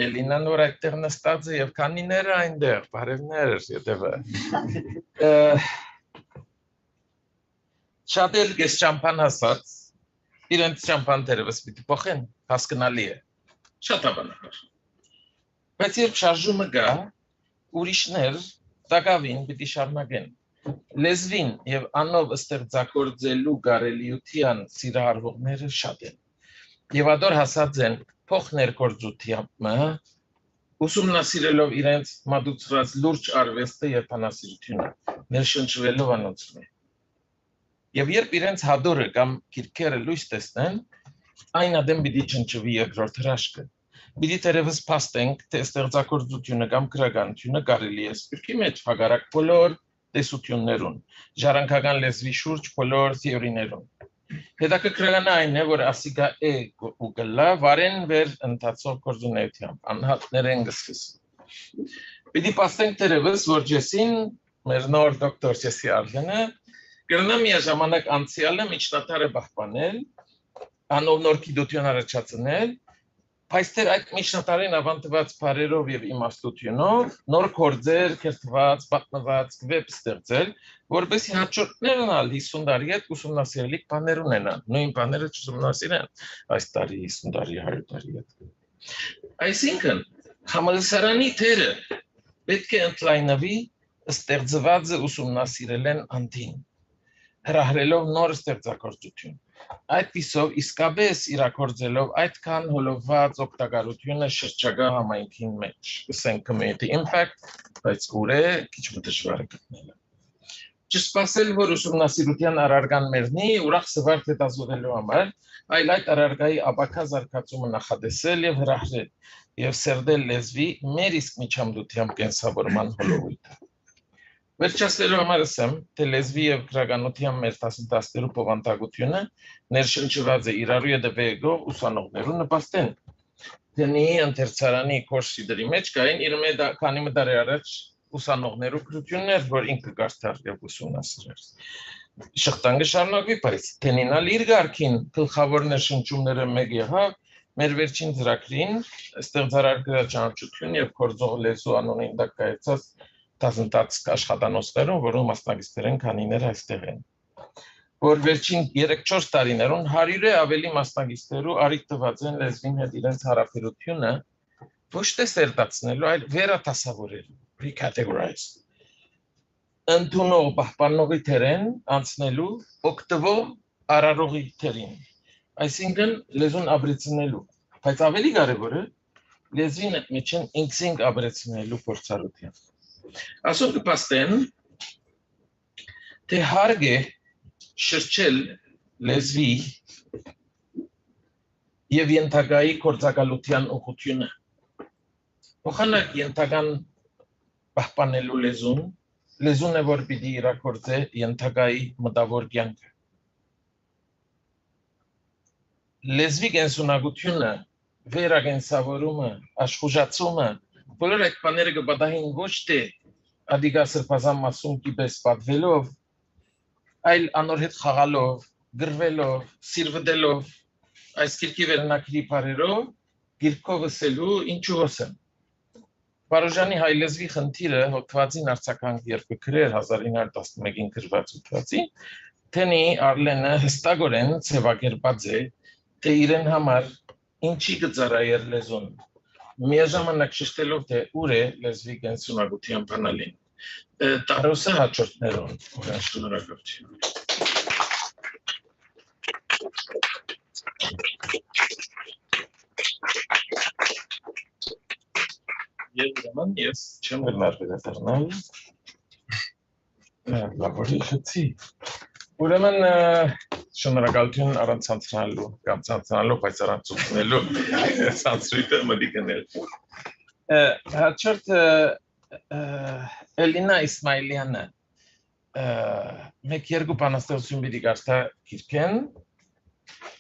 Էլինան որ այդտեղ նստած է և քանիները այնտեղ, բարևներ ետևը։ Շատեր կես ճամփան հասած, իրենց ճամփան թերևս պիտի փոխեն, հասկանալի է, շատ հավանաբար։ Բայց երբ շարժումը գա, ուրիշներ տակավին պիտի շարունակեն։ Լեզվին և անով ստեղծագործելու կարելիության սիրահարվողները շատ են։ Եվ ադոր հասած են փոխներգործությամբ, ուսումնասիրելով իրենց մատուցված լուրջ արվեստը և բանասիրությունը, ներշնչվելով անոնցում է։ Եվ երբ իրենց հադորը կամ գիրքերը լույս տեսնեն, այն ադեմ պիտի չնչվի երկրորդ հրաշքը։ Պիտի թերևս փաստենք, թե ստեղծագործությունը կամ գրականությունը կարելի է սփյուռքի մեջ հակառակ բոլոր տեսություններուն, ժառանգական լեզվի շուրջ բոլոր թեորիներուն։ Հետաքրքրականը այն է, որ ասիկա է ու գլա վարեն վեր ընթացող գործունեությամբ, անհատներ են գսվիսում։ Պիտի փաստենք թերևս, որ Ջեսին, մեր նոր դոկտոր Tenny Arlen-ը, կրնա միաժամանակ անցյալը միջնատար է պահպանել, անով նոր գիտություն առաջացնել, բայց թեր այդ միջնատարին ավանդված բարերով և իմաստությունով նոր գործեր, կերտված, պատմված, վեպ ստեղծել, որպեսզի հաջորդներն ալ 50 տարի հետ ուսումնասիրելիք բաներ ունենան, նույն բաները չուսումնասիրեն այս տարի, 50 տարի, 100 տարի հետ։ Այսինքն, համալսարանի թերը պետք է ընդլայնվի ստեղծվածը ուսումնասիրել են անդին, հրահրելով նոր ստեղծագործություն։ Այդպիսով իսկապես իրագործելով այդքան հոլովված օգտակարությունը շրջակա համայնքին մեջ, ասենք community impact, բայց ուր է, քիչ դժվար է գտնելը։ Չսպասել, որ ուսումնասիրության առարգան մեռնի, ուրախ սվարդ հետազոտելու համար, այլ այդ առարգայի ապակա զարգացումը նախատեսել և հրահրել, և սերդել լեզվի մեր իսկ միջամտությամբ կենսավորման հոլովույթը։ Վերջացնելու համար ասեմ, թե լեզվի և գրականության մեր դասընթացներու բովանդակությունը ներշնչված է իրարու ետևե եկող ուսանողներու նպաստեն։ Tenny ընթերցարանի կորսիդերի մեջ կային իր քանի տարի առաջ ուսանողներու գրություններ, որ ինքը կարդար և ուսումնասիրեր։ Շղթան կշարունակվի, բայց Tenny-ն ալ իր գարքին գլխավոր ներշնչումները մեկ եղավ մեր վերջին ծրագրին ստեղծարար գրաճանաչություն և գործող լեզու անունին տակ կայացած դասընթաց աշխատանոցներում, որոնց մասնակիցներ են քանիներ այստեղ են։ Որ վերջին 3-4 տարիներուն 100-ը ավելի մասնակիցներու արիք տված են լեզվին հետ իրենց հարաբերությունը ոչ թե սերտացնելու, այլ վերատասավորելու, recategorize։ Ընդունող պահպանողի թերեն անցնելու, օգտվող արարողի թերին։ Այսինքն լեզուն ապրեցնելու, բայց ավելի կարևորը լեզվին մեջ են ինքսինք ապրեցնելու փորձառությամբ։ Ասում կպաստեն, թե հարկ է շրջել լեզվի և ենթակայի գործակալության ուղղությունը։ Փոխանակ ենթական պահպանելու լեզուն է, որ պիտի իրագործե ենթակայի մտավոր կյանքը։ Լեզվի կենսունակությունը, վերակենսավորումը, աշխուժացումը, բոլոր այդ բաները կպատահին ոչ թե ադիգա սրբազան մասում կիպես պատվելով, այլ անոր հետ խաղալով, գրվելով, սիրվդելով, այս գիրքի վերնակրի բարերով, Կիրքով ըսելու ինչու հոսեմ։ Վարոժանի հայ լեզվի խնդիրը հոդվածին արձագանք երբ գրեր 1911-ին գրված հոդվածին, Tenny Arlen-ը հստակորեն ձևակերպած է, թե իրեն համար ինչի կծառայեր լեզուն, միաժամանակ շեշտելով, թե ուր է լեզվի կենսունակության բանալին։ Տարոսը հաջորդներուն, ուրան շնորհակալություն։ Yerevan, yes, չեմ գնար վերադառնալ։ Լավորի խցի։ Ուրեմն շնորհակալություն առանց ցանցնալու կամ ցանցնալու, բայց առանց ցուցնելու ցանցույթը մտի գնել։ Հաջորդ Էլինա Իսմայելյանը մեկ երկու բանաստեղծություն պիտի կարդա գիրքեն,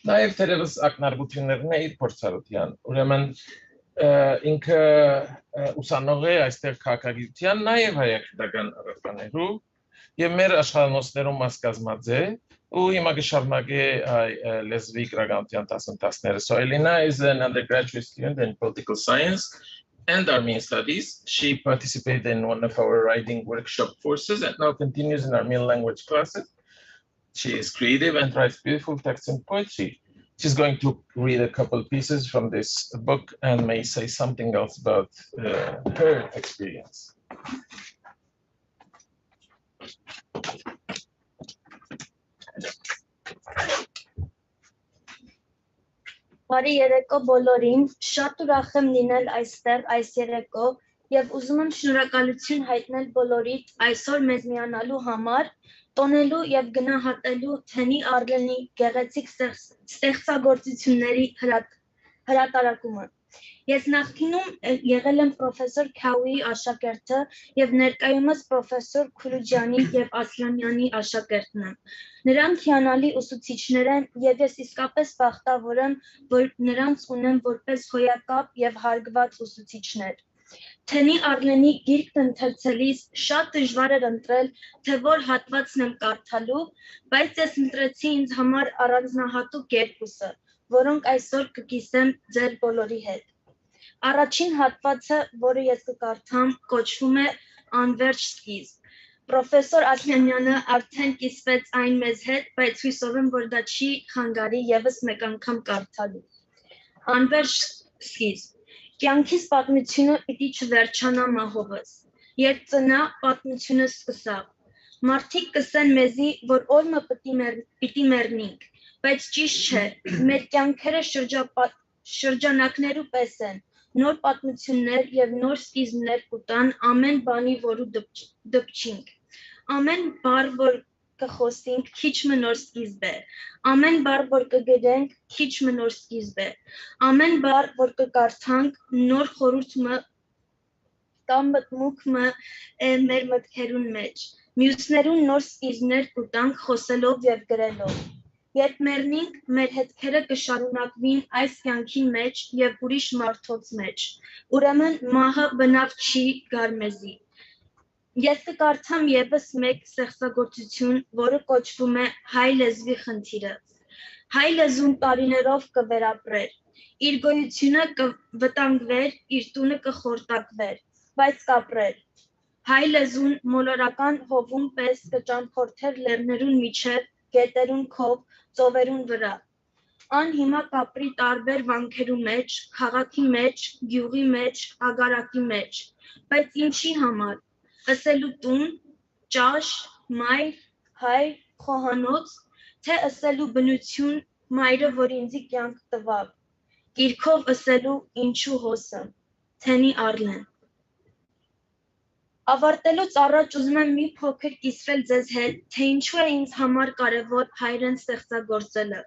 նաև թերևս ակնարկություններն է իր փորձառության։ Ուրեմն ինքը ուսանող է այստեղ քաղաքագիտության, նաև հայագիտական առարկաներով եւ մեր աշխատանոցներում մաս կազմած է ու հիմա կշարունակի լեզվի գրականության դասընթացները. So Elena is an undergraduate student in political science and Armenian studies. She participated in one of our writing workshop courses and now continues in Armenian language classes. She is creative and writes beautiful texts and poetry. She's going to read a couple pieces from this book and may say something else about her experience. Բարի երեկո բոլորին, շատ ուրախ եմ լինել այստեղ այս երեկո եւ ուզում եմ շնորհակալություն հայտնել բոլորիդ այսօր մեզ միանալու համար, տոնելու եւ գնահատելու Tenny Arlen-ի գեղեցիկ ստեղծագործությունների հրատարակումը։ Ես նախկինում եղել եմ պրոֆեսոր Քաուի աշակերտը եւ ներկայումս պրոֆեսոր Kouloujiani եւ Ասլանյանի աշակերտն եմ։ Նրանք հիանալի ուսուցիչներ են եւ ես իսկապես բախտավոր եմ, որ նրանց ունեմ որպես հոյակապ եւ հարգված ուսուցիչներ։ Tenny Arlen-ի գիրքն ընթերցելիս շատ դժվար էր ընտրել, թե որ հատվածն եմ կարդալու, բայց ես ընտրեցի ինձ համար առանձնահատուկ երկուսը, որոնք այսօր կկիսեմ ձեր բոլորի հետ։ Առաջին հատվածը, որը ես կկարդամ, կոչվում է Անվերջ սկիզբ։ Պրոֆեսոր Ասլանյանը արդեն կիսվեց այն մեզ հետ, բայց հույսով եմ, որ դա չի խանգարի եւս մեկ անգամ կարդալու։ Անվերջ սկիզբ։ Կյանքիս պատմությունը պիտի չվերջանա մահովս։ Երբ ծնա, պատմությունը սկսավ։ Մարդիկ կսեն մեզի, որ օրը պիտի մեռնենք, բայց ճիշտ չէ, մեր կյանքերը շրջանակներու պես են, նոր պատմություններ եւ նոր սկիզբներ կուտան ամեն բանի, որու դպչինք։ Ամեն բառ, որ կխոսենք, քիչ մը նոր սկիզբ է։ Ամեն բառ, որ կգրենք, քիչ մը նոր սկիզբ է։ Ամեն բառ, որ կկարդանք, նոր խորհուրդ մը կամ մտմունք մը մեր մտքերուն մեջ։ Մյուսներուն նոր սկիզբներ կուտանք խոսելով եւ գրելով։ Երբ մեռնենք, մեր հետքերը կշարունակվին այս կյանքի մեջ եւ ուրիշ մարդոց մեջ։ Ուրեմն մահը բնավ չի գար մեզի։ Ես կկարդամ եւս մեկ ստեղծագործություն, որը կոչվում է Հայ լեզվի խնդիրը։ Հայ լեզուն տարիներով կվերապրեր, իր գոյությունը կվտանգվեր, իր տունը կխորտակվեր, բայց կապրեր։ Հայ լեզուն մոլորական հովում պես կճամփորդեր լեռներուն միջև, գետերուն քով, ծովերուն վրա։ Ան հիմա կապրի տարբեր վանքերու մեջ, քաղաքի մեջ, գյուղի մեջ, ագարակի մեջ, բայց ինչի համար։ Ըսելու տուն, ճաշ, մայր, հայր, խոհանոց, թե ըսելու բնություն, մայրը, որ ինձի կյանք տվավ։ Կիրքով ըսելու ինչու հոսը։ Tenny Arlen։ Ավարտելուց առաջ ուզում եմ մի փոքր կիսվել ձեզ հետ, թե ինչու է ինձ համար կարևոր հայերեն ստեղծագործելը։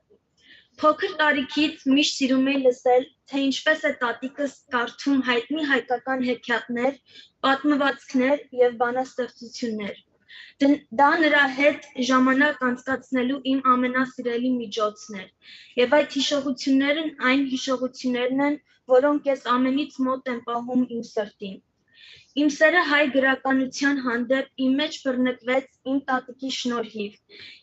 Փոքր տարիքից միշտ սիրում էի լսել, թե ինչպես է տատիկս կարդում հայտնի հայկական հեքիաթներ, պատմվածքներ եւ բանաստեղծություններ։ Դա նրա հետ ժամանակ անցկացնելու իմ ամենասիրելի միջոցն էր, եւ այդ հիշողություններն այն հիշողություններն են, որոնք ես ամենից մոտ եմ պահում իմ սրտին։ Իմ սերը հայ գրականության հանդեպ իմ մեջ բռնկվեց իմ տատիկի շնորհիվ,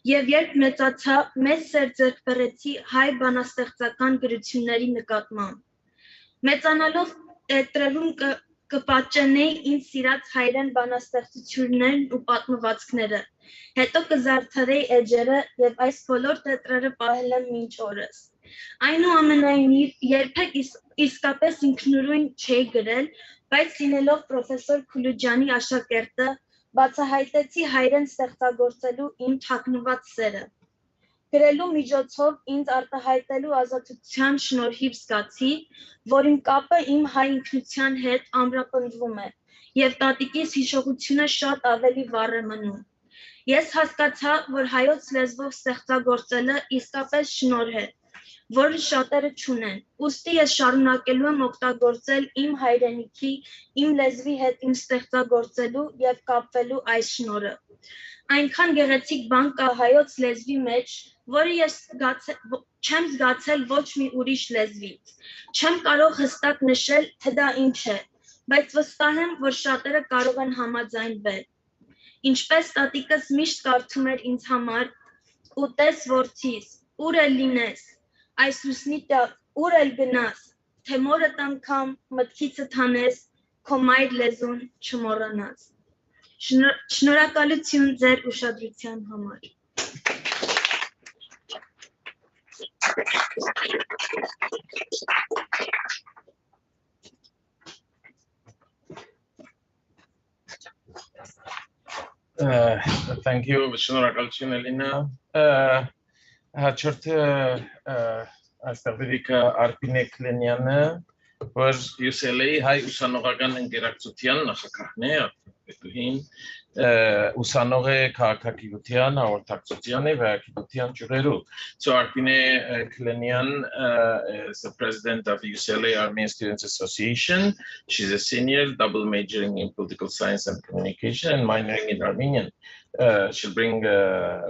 եւ երբ մեծացա, մեծ սեր ձեռք բերեցի հայ բանաստեղծական գրությունների նկատմամբ։ Մեծանալով տետրերում կպատճենեի ինձ սիրած հայերեն բանաստեղծություններն ու պատմվածքները, հետո կզարդարեի էջերը եւ այս բոլոր տետրերը պահել եմ մինչ օրս։ Այնուամենայնիվ, երբեք իսկապես ինքնուրույն չէի գրել, բայց լինելով պրոֆեսոր Kouloujiani աշակերտը, բացահայտեցի հայերեն ստեղծագործելու իմ թաքնված սերը։ Գրելու միջոցով ինձ արտահայտելու ազատության շնորհիվ զգացի, որ իմ կապը իմ հայ ինքնության հետ ամրապնդվում է, եւ տատիկիս հիշողությունը շատ ավելի վառ է մնում։ Ես հասկացա, որ հայոց լեզվով ստեղծագործելը իսկապես շնորհ է, որը շատերը չունեն, ուստի ես շարունակելու եմ օգտագործել իմ հայրենիքի, իմ լեզվի հետ իմ ստեղծագործելու եւ կապվելու այս շնորհը։ Այնքան գեղեցիկ բան կա հայոց լեզվի մեջ, որը ես չեմ զգացել ոչ մի ուրիշ լեզվից։ Չեմ կարող հստակ նշել, թե դա ինչ է, բայց վստահ եմ, որ շատերը կարող են համաձայնվել։ Ինչպես տատիկս միշտ կարդում էր ինձ համար, ուտես որդիս, ուր էլ լինես, այս լուսնի տակ, ուր էլ գնաս, թե մորդ անգամ մտքիցդ հանես, քո մայր լեզուն չմոռանաս։ Շնորհակալություն ձեր ուշադրության համար։ Thank you, շնորհակալություն Էլինա։ Հաջորդը այստեղ դեպի Արփինե Քլենյանը, որ UCLA հայ ուսանողական ընկերակցության նախագահն է, պետուհին, ուսանող է քաղաքագիտության, հաղորդակցության և հայագիտության ճյուղերում։ So Arpine Kouloujian is the president of UCLA Armenian Students Association. She's a senior, double majoring in political science and communication and minoring in Armenian. She'll bring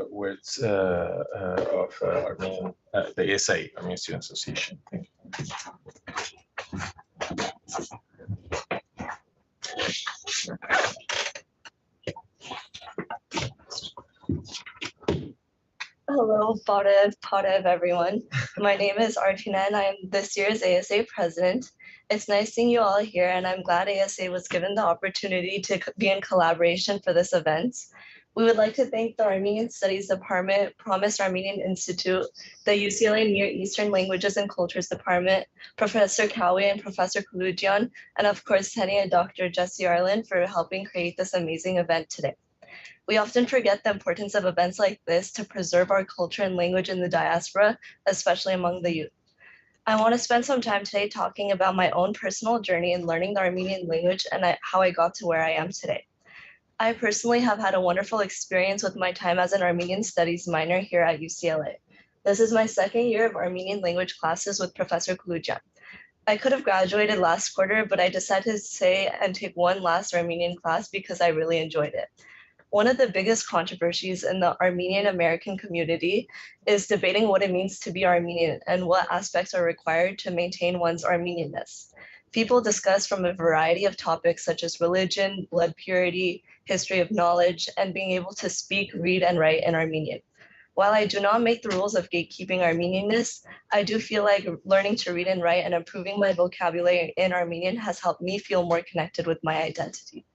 words of Armenian, the ASA, Armenian Students Association. Thank you. Hello, Parev, everyone. My name is Arpine and I am this year's ASA president. It's nice seeing you all here, and I'm glad ASA was given the opportunity to be in collaboration for this event. We would like to thank the Armenian Studies Department, Promise Armenian Institute, the UCLA Near Eastern Languages and Cultures Department, Professor Cowie and Professor Kouloujian, and of course, Tenny and Dr. Tenny Arlen for helping create this amazing event today. We often forget the importance of events like this to preserve our culture and language in the diaspora, especially among the youth. I want to spend some time today talking about my own personal journey in learning the Armenian language and how I got to where I am today. I personally have had a wonderful experience with my time as an Armenian Studies minor here at UCLA. This is my second year of Armenian language classes with Professor Kouloujian. I could have graduated last quarter, but I decided to stay and take one last Armenian class because I really enjoyed it. One of the biggest controversies in the Armenian-American community is debating what it means to be Armenian and what aspects are required to maintain one's Armenianness. People discuss from a variety of topics such as religion, blood purity, history of knowledge, and being able to speak, read, and write in Armenian. While I do not make the rules of gatekeeping Armenianness, I do feel like learning to read and write and improving my vocabulary in Armenian has helped me feel more connected with my identity.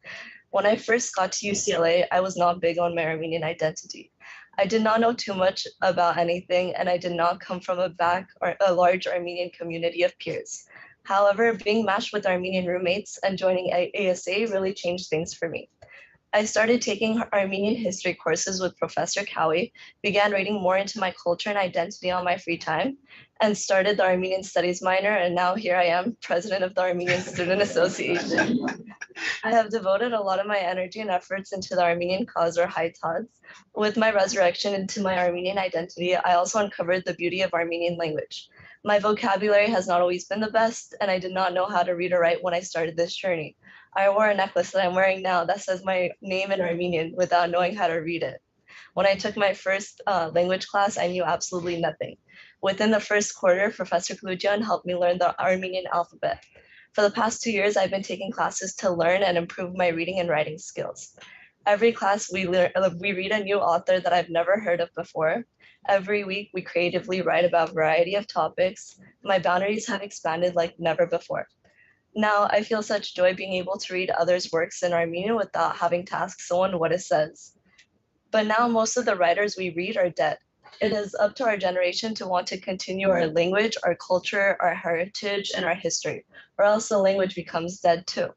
When I first got to UCLA, I was not big on my Armenian identity. I did not know too much about anything, and I did not come from a large Armenian community of peers. However, being matched with Armenian roommates and joining ASA really changed things for me. I started taking Armenian history courses with Professor Cowie, began reading more into my culture and identity on my free time, and started the Armenian Studies minor, and now here I am, president of the Armenian Student Association. I have devoted a lot of my energy and efforts into the Armenian cause, or Haitads. With my resurrection into my Armenian identity, I also uncovered the beauty of Armenian language. My vocabulary has not always been the best, and I did not know how to read or write when I started this journey. I wore a necklace that I'm wearing now that says my name in Armenian without knowing how to read it. When I took my first language class, I knew absolutely nothing. Within the first quarter, Professor Kouloujian helped me learn the Armenian alphabet. For the past 2 years, I've been taking classes to learn and improve my reading and writing skills. Every class, we read a new author that I've never heard of before. Every week, we creatively write about a variety of topics. My boundaries have expanded like never before. Now, I feel such joy being able to read others' works in Armenian without having to ask someone what it says. But now, most of the writers we read are dead. It is up to our generation to want to continue our language, our culture, our heritage, and our history, or else the language becomes dead too.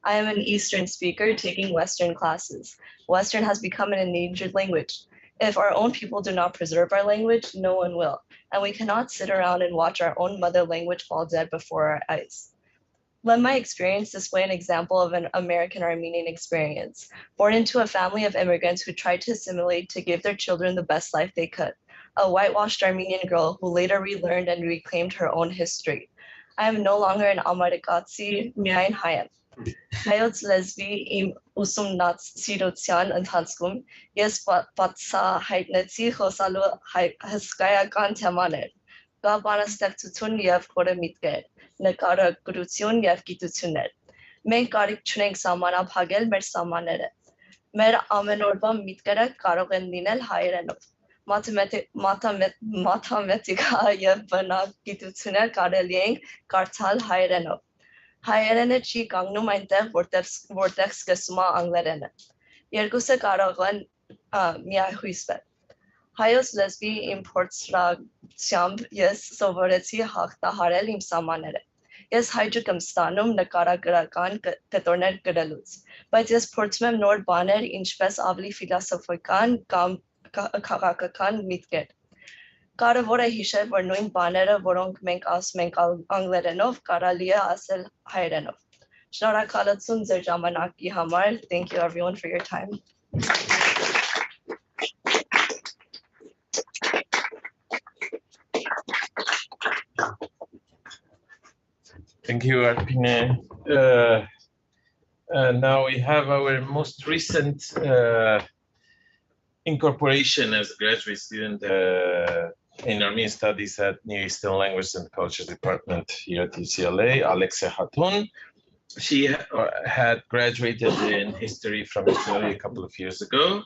I am an Eastern speaker taking Western classes. Western has become an endangered language. If our own people do not preserve our language, no one will, and we cannot sit around and watch our own mother language fall dead before our eyes. Let my experience display an example of an American-Armenian experience. Born into a family of immigrants who tried to assimilate to give their children the best life they could. A whitewashed Armenian girl who later relearned and reclaimed her own history. I am no longer an Narekatsi, Miain Hayam. Հայոց լեզվի իմ ուսումնասիրության ընթացքում ես բացահայտեցի խոսալու հսկայական թեմաներ, կա բանաստեղծություն և խորամիտքեր, նկարագրություն և գիտություններ։ Մենք կարիք չունենք սահմանափակել մեր սահմանները։ Մեր ամենօրվա միտքերը կարող են լինել հայերենով։ Մաթեմատիկա և բնագիտություններ կարելի է կարդալ հայերենով։ Հայերենը չի կանգնում այնտեղ, որտեղ սկսում է անգլերենը։ Երկուսը կարող են միահյուսվել։ Հայոց լեզվի իմ փորձրակցությամբ ես սովորեցի հաղթահարել իմ սահմանները։ Ես հաճույք եմ ստանում նկարագրական կտորներ գրելուց, բայց ես փորձում եմ նոր բաներ, ինչպես ավելի ֆիլոսոֆիական կամ քաղաքական միտքեր։ Կարևոր է հիշել, որ նույն բաները, որոնք մենք ասում ենք անգլերենով, կարելի է ասել հայերենով։ Շնորհակալություն ձեր ժամանակի համար. Thank you everyone for your time. Thank you, Arpine. Now we have our most recent incorporation as a graduate student in Armenian Studies at Near Eastern Language and Culture Department here at UCLA, Alexia Hatun. She had graduated in history from UCLA a couple of years ago,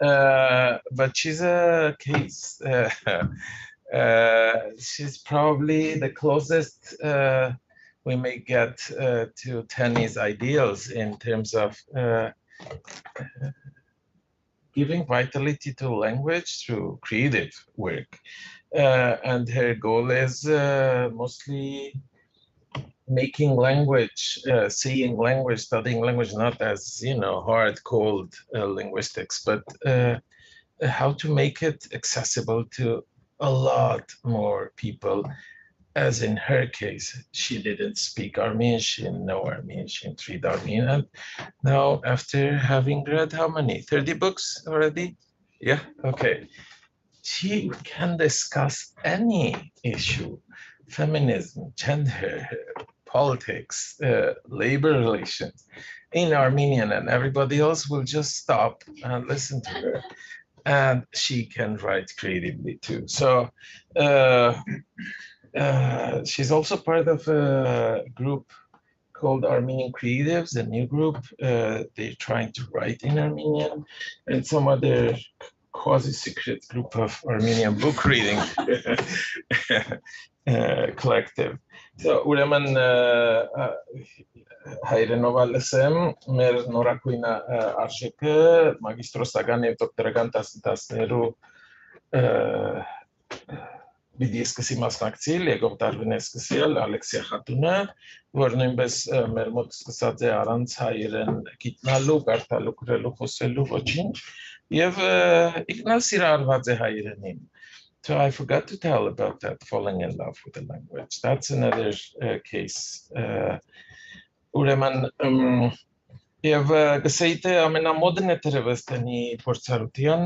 but she's a case. She's probably the closest we may get to Tenny's ideals in terms of giving vitality to language through creative work. And her goal is mostly making language, seeing language, studying language, not as, hard, cold linguistics, but how to make it accessible to a lot more people. As in her case, she didn't speak Armenian, she didn't know Armenian, she didn't read Armenian. And now, after having read how many? 30 books already? Yeah, okay. She can discuss any issue, feminism, gender, politics, labor relations in Armenian, and everybody else will just stop and listen to her. And she can write creatively too. So she's also part of a group called Armenian Creatives, a new group. They're trying to write in Armenian, and some other quasi-secret group of Armenian book reading collective. So ուրեմն հայրենով լսեմ մեր նորակույն արժեքը մագիստրոսական եւ դոկտորական դասներու պիտի սկսի մասնակցել, եկող տարվին է սկսել Ալեքսիա Խատունը, որ նույնպես մեր մոտ սկսած է առանց հայերեն գիտնալու, կարդալու, գրելու, խոսելու ոչինչ, եւ ինքնալ սիրահարված է հայերենին. So I forgot to tell about that, falling in love with the language. That's another case. Ուրեմն եւ գսեի թե ամենամոդն է թերևս Tenny փորձառության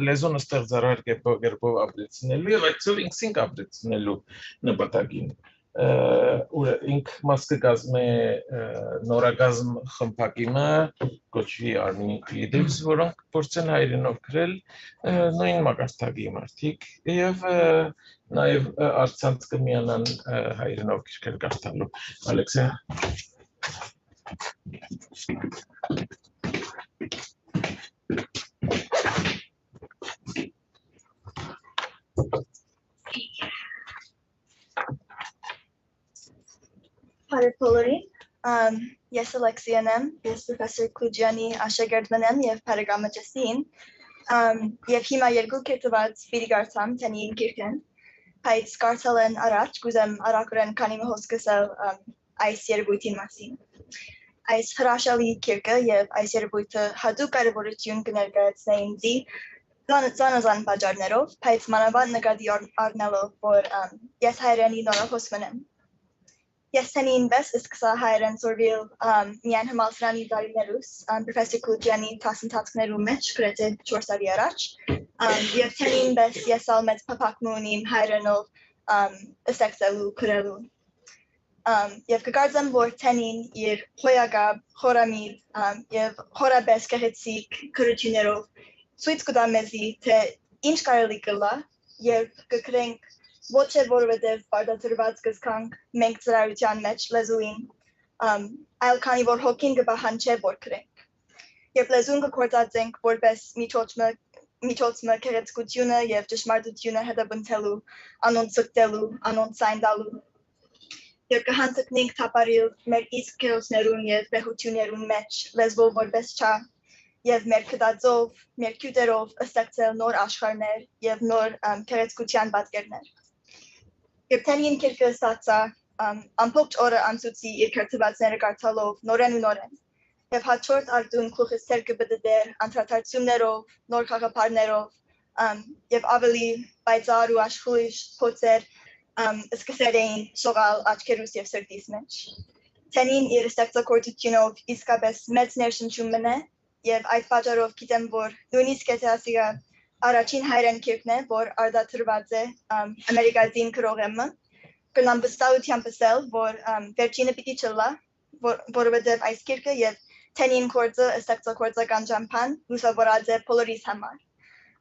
լեզուն ստեղծարար կերպով ապրեցնելու եւ այդով ինքսին ապրեցնելու նպատակին. Ինք մաս կգազմե նորագազմ խմբակիմը կոչվի Armenian Creatives, որոնք փորձեն հայերենով գրել նույն մակարդակի մարդիկ եւ նաեւ արցանց կմիանան հայերենով գրքեր կարդալու. Ալեքսիա. Yes, Alexia nem, yes, Professor Kouloujiani, Ashagardmanem, yev Paragama Jasin, yev Hima Yergu Kirtavat, Spidigartam, Tenny Kirken, Heights Gartalen Arach, Guzem Arakuren Kanima Hoskasel, Ice Yergutin Masin. Ice Harashali Kirka, yev Ice Yerbuita, Hadu Karavorutun Gnergats name Z, Zanazan Pajarnerov, Heights Manavan Nagadi Arnello for Yes Hireni Nora Hosmanem. Yes, Tenny Invest is Kasa Hiren Sorville, Mian Hamalsrani Darinerus, Professor Kouloujiani Tasin Tatsneru Mech, Krete Chorsari Arach. Yes, Tenny Invest, yes, Almet Papakmunim, Hirenov, Esexelu, Kurelu. Եվ կկարծեմ, որ Tenny-ն իր հոյագապ, խորամիտ եւ խորաբես գեղեցիկ քրություններով ցույց կտա մեզի, թե ինչ կարելի կլա եւ կգրենք ոչ է որովհետեւ բարդացրված կզքանք մենք ծրարության մեջ լեզուին, այլ քանի որ հոգին կպահանջե որ գրենք։ Երբ լեզուն կգործածենք որպես միջոցը գեղեցկությունը եւ ճշմարտությունը հետապնդելու, անոնց ցկտելու, անոնց ցայն տալու Երբ կհանդգնենք թափարիլ մեր իսկ քերոսներուն եւ բեհություններուն մեջ լեզվով որպես չա եւ մեր կդածով, մեր քյուտերով ստեղծել նոր աշխարհներ եւ նոր քերեցկության պատկերներ։ Երբ Tenny-ն քերկը ստացա ամբողջ օրը անցուցի իր քերծվածները կարդալով նորեն ու նորեն եւ հաջորդ արդյուն քուխս ցերկը բդդեր անդրադարձություններով, նոր խաղապարներով եւ ավելի պայծառ ու աշխույժ փոցեր սկսել էին շողալ աչքերուս եւ սրտիս մեջ։ Tenny-ն իր ստեղծագործությունով իսկապես մեծ ներշնչում մնա եւ այդ պատճառով գիտեմ, որ նույնիսկ եթե ասիգա առաջին հայրեն քիրքն է, որ արդատրված է ամերիկացին քրողեմը, կնամ վստահությամբ ասել, որ վերջինը պիտի չլա, որովհետեւ այս քիրքը եւ Tenny-ն կորձը ստեղծագործական ճամփան լուսավորած է բոլորիս համար։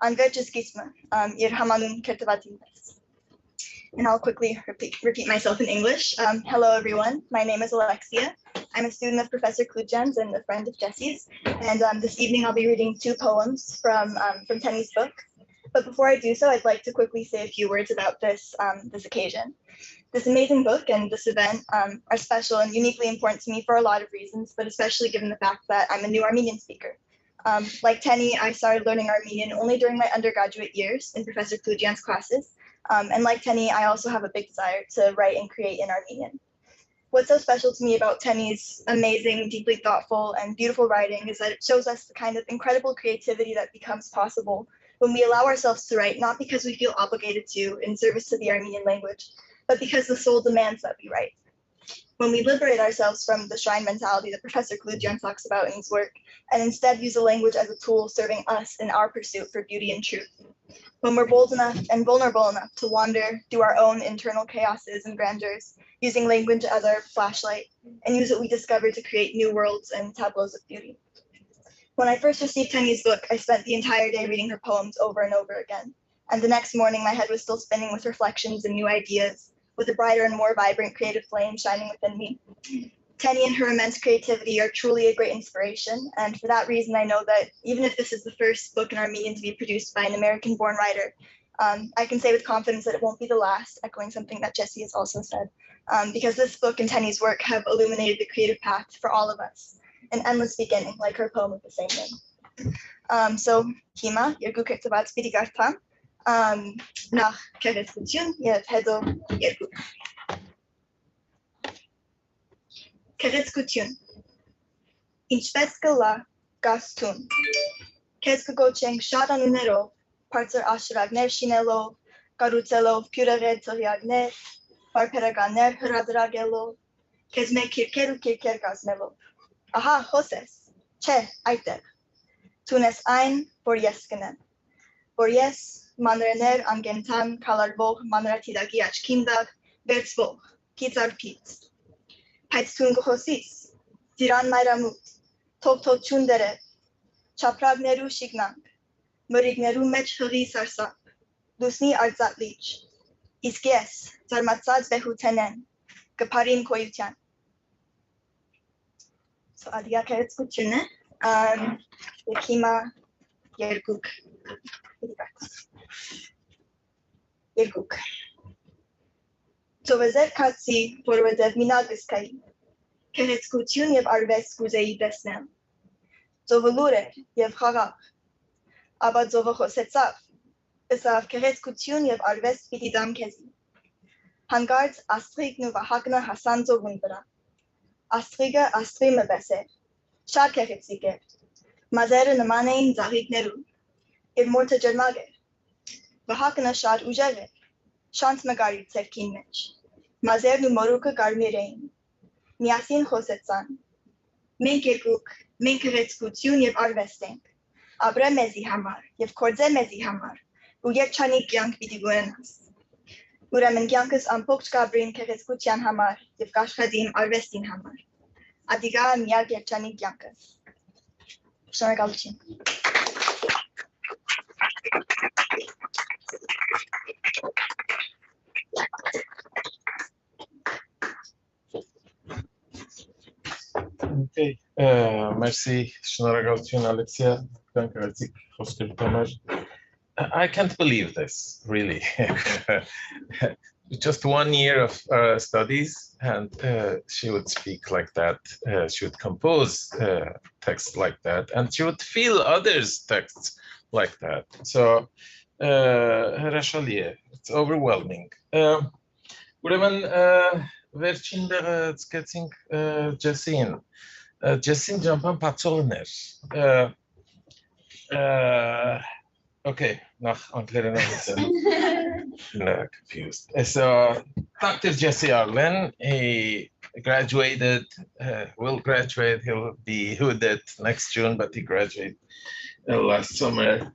Անվերջը սկիզբը իր համանուն քերտվածին պես։ And I'll quickly repeat myself in English. Hello, everyone. My name is Alexia. I'm a student of Professor Kouloujian's and a friend of Jesse's. And this evening, I'll be reading two poems from Tenny's book. But before I do so, I'd like to quickly say a few words about this occasion. This amazing book and this event are special and uniquely important to me for a lot of reasons, but especially given the fact that I'm a new Armenian speaker. Like Tenny, I started learning Armenian only during my undergraduate years in Professor Kouloujian's classes. And like Tenny, I also have a big desire to write and create in Armenian. What's so special to me about Tenny's amazing, deeply thoughtful, and beautiful writing is that it shows us the kind of incredible creativity that becomes possible when we allow ourselves to write, not because we feel obligated to in service to the Armenian language, but because the soul demands that we write. When we liberate ourselves from the shrine mentality that Professor Kouloujian talks about in his work, and instead use the language as a tool serving us in our pursuit for beauty and truth. When we're bold enough and vulnerable enough to wander through our own internal chaoses and grandeurs, using language as our flashlight, and use what we discover to create new worlds and tableaus of beauty. When I first received Tenny's book, I spent the entire day reading her poems over and over again. And the next morning, my head was still spinning with reflections and new ideas, with a brighter and more vibrant creative flame shining within me. Tenny and her immense creativity are truly a great inspiration, and for that reason I know that even if this is the first book in Armenian to be produced by an American-born writer, I can say with confidence that it won't be the last, echoing something that Jesse has also said, because this book and Tenny's work have illuminated the creative path for all of us, an endless beginning, like her poem with the same name. So, Hima, Yergu Kektabat Spidigartam, Nach Keretskutyun, Yev Hedo Yergu. Քերեցկություն Ինչպես կլա գաստուն Քեզ կգոչենք շատ անուններով բարձր աշրակներ շինելով կառուցելով փյուրեղեր ծղյակներ բարբերականներ հրադրակելով քեզ մեկ քիրքեր ու քիրքեր կազմելով Ահա հոսես չէ այդտեղ Թունես այն որ ես կնեմ որ ես մանրեներ անգենթան քալարվող մանրաթիդակի աչքին դակ վերցվող քիծարփից Այդ թուն գխոսիս, դիրան մայրամուտ, թողթողչուն դերև, չապրագներու շիգնանք, մրիգներու մեջ հղի սարսապ, լուսնի արձատ լիչ, իսկ ես զարմացած վեհութենեն, կպարին կոյության։ So ադիա քերեցկություն է, և հիմա երգուկ, երգուկ։ Ծովեզեր կացի, որովհետև մինագս կայի, քերեցկություն և արվեստ կուզեի տեսնել, ծովը լուր էր և խաղաղ, ապա ծովը խոսեցավ, ըսավ քերեցկություն և արվեստ պիտի դամ քեզի, հանկարծ աստղիկն ու վահակնը հասան ծովուն վրա, աստղիկը աստղիմը պես էր, շատ քերեցիկ էր, մազերը նման էին ձաղիկներուն, իր մորթը ջրմագ էր, վահակնը շատ ուժեղ էր, Շանց մգարիր ցերքին մեջ, մազերն ու մորուկը կարմիր էին, միասին խոսեցան, մենք երկուք, մենք քերեցկություն և արվեստ ենք, ապրե մեզի համար և կործե մեզի համար, ու երջանիկ կյանք պիտի գունենաս, Ուրեմն կյանքս ամբողջ Գաբրին քեղեցկության համար եւ կաշխատի իմ արվեստին համար։ Ադիգա միակ երջանիկ կյանքս։ Շնորհակալություն։ Okay, merci, շնորհակալություն Ալեքսիա, կանգնեցիք խոսքերի համար. I can't believe this, really. Just 1 year of studies, and she would speak like that. She would compose texts like that, and she would feel others' texts like that. So, it's overwhelming. Ուրեմն վերջին դեղը ցկեցինք Ջեսին։ Ջեսին ջամփան բացողն էր։ Okay, nach անգլերեն confused. So, Dr. Tenny Arlen, he graduated, will graduate, he'll be hooded next June, but he graduated last summer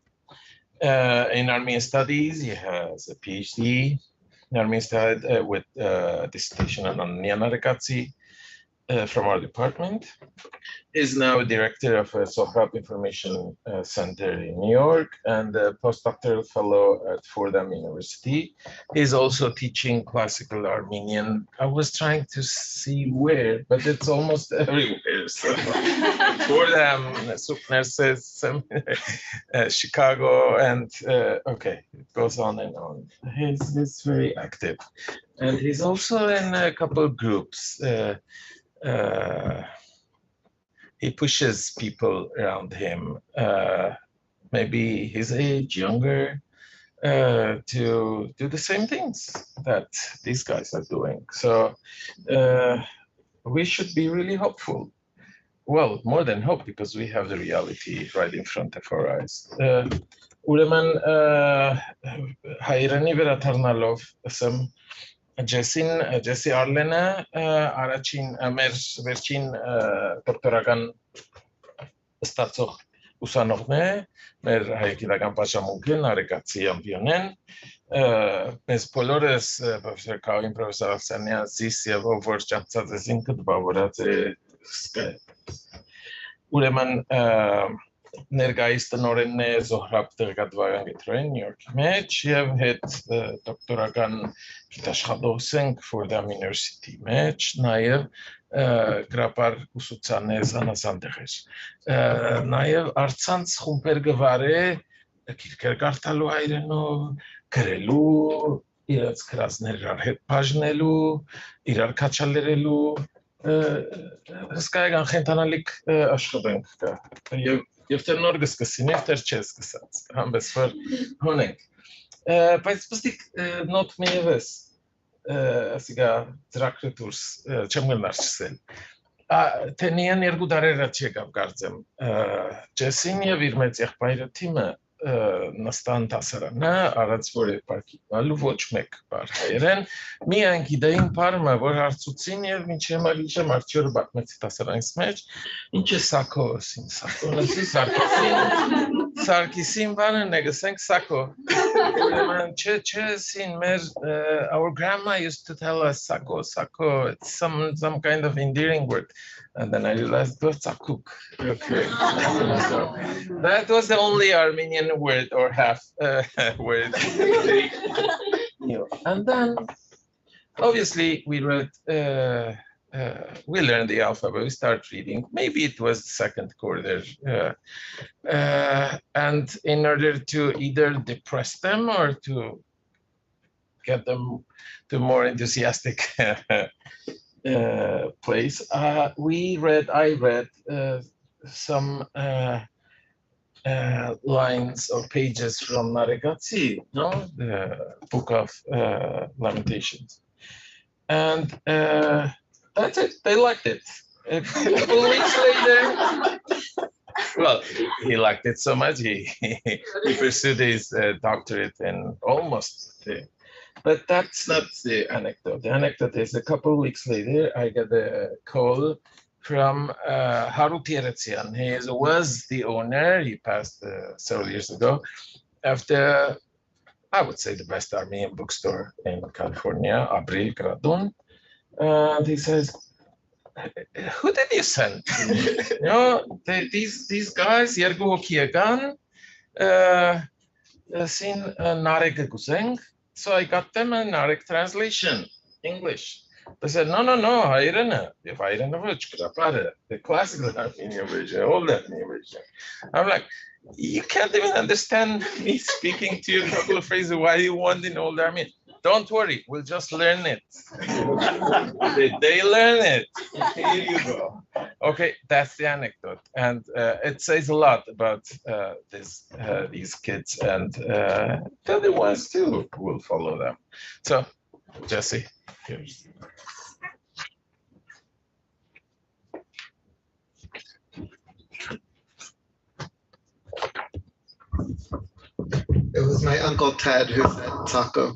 in Armenian Studies. He has a PhD in Armenian Studies with dissertation on Narekatsi from our department. Is now a director of a Sohrab Information Center in New York and a postdoctoral fellow at Fordham University. He's also teaching classical Armenian. I was trying to see where, but it's almost everywhere. So Fordham, nurses, Chicago, and okay, it goes on and on. He's very active. And he's also in a couple of groups. He pushes people around him, maybe his age, younger, to do the same things that these guys are doing. So we should be really hopeful. Well, more than hope, because we have the reality right in front of our eyes. Ուրեմն հայրենի վերադառնալով ասեմ Tenny Arlen-ը առաջին մեր վերջին դոկտորական ստացող ուսանողն է, մեր հայագիտական պատժամունքն Narekatsi ամբիոնեն, մեզ բոլորս պրոֆեսոր Քավին, պրոֆեսոր Ալսանյան, զիս եւ ով որ ճանաչած ես ինքը դպավորած է ուրեմն ներկայիս տնօրենն է Zohrab տեղեկատվական կենտրոնի Նյու Յորքի մեջ եւ հետ դոկտորական գիտաշխատող ենք Fordham University մեջ, նաեւ գրապար ուսուցանե զանազան տեղեր։ Նաեւ արցանց խումբեր գվարե քիրքեր կարդալու հայրենով, գրելու, իրաց գրածներ իրար հետ բաժնելու, իրար քաչալերելու, հսկայական խենթանալիք աշխատանք կա։ Եվ դեռ նոր կսկսին, եւ դեռ չես սկսած, համբես որ հոնենք։ Բայց պստիկ նոտ մեևես, ասիկա ծրակրը դուրս չեմ գնար չսել։ Tenny-ն 2 տարեր առաջ եկավ կարծեմ, Ջեսին եւ իր մեծ եղբայրը թիմը նստան դասարանը, առած որ է պարկիտնալու ոչ մեկ բար հայերեն, միայն գիտեին պարմը, որ հարցուցին եւ մինչև մալիջը մարդյորը բակմեցի դասարանից մեջ, ինչ է սակո, Սարկիսին բանը նեգսենք սակո, our grandma used to tell us sako, it's some kind of endearing word. And then I realized it was sakuk. Okay. So that was the only Armenian word or half word. And then, obviously, we read, we learned the alphabet, we started reading. Maybe it was the second quarter. And in order to either depress them or to get them to more enthusiastic place, I read some lines or pages from Narekatsi, the Book of Lamentations. And that's it, they liked it. A couple of weeks later, well, he liked it so much, he pursued his doctorate in almost the. But that's not the anecdote. The anecdote is a couple of weeks later, I got a call from Hagop Kouloujian. He was the owner, he passed several years ago, of the I would say, the best Armenian bookstore in California, Abril Gradun. And he says, who did you send? You know, these guys, Երգու հոգի եկան, seen Narek Guzeng. So I got them a Narek translation, English. They said, no, Hayrana. If Hayrana, the classical Armenian version, old Armenian version. I'm like, you can't even understand me speaking to you a couple of phrases. Why you want in old Armenian? Don't worry, we'll just learn it. They learn it. Here you go. Okay, that's the anecdote, and it says a lot about these kids, and the other ones too will follow them. So, Jesse, here's. It was my Uncle Ted who said taco.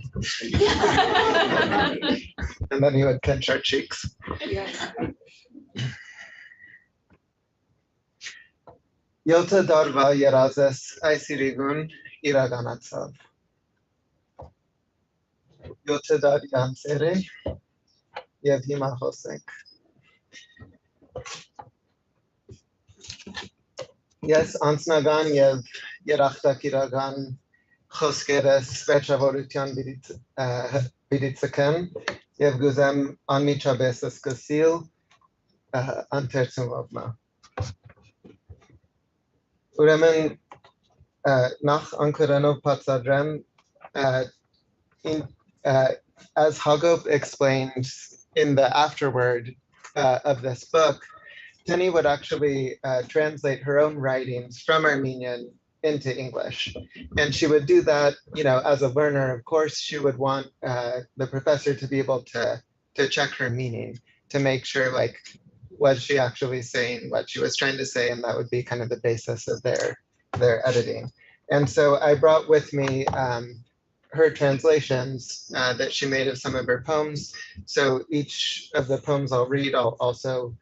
And then he would pinch our cheeks. Yota darva yerazes aisirigun iraganatsav. Yota dar yansere yevhima hosek. Yes, ansnagan yev yerachtakiragan Խոսքերս վերջավորության բիդիցքեմ եւ գուզեմ անմիջապես սկսել ընթերցումով։ Ուրեմն նախ անկրանով բացատրեմ as Hagop explained in the afterword of this book, Tenny would actually translate her own writings from Armenian into English. And she would do that, you know, as a learner, of course, she would want the professor to be able to check her meaning, to make sure, like, was she actually saying what she was trying to say, and that would be kind of the basis of their editing. And so I brought with me her translations that she made of some of her poems. So each of the poems I'll read, I'll also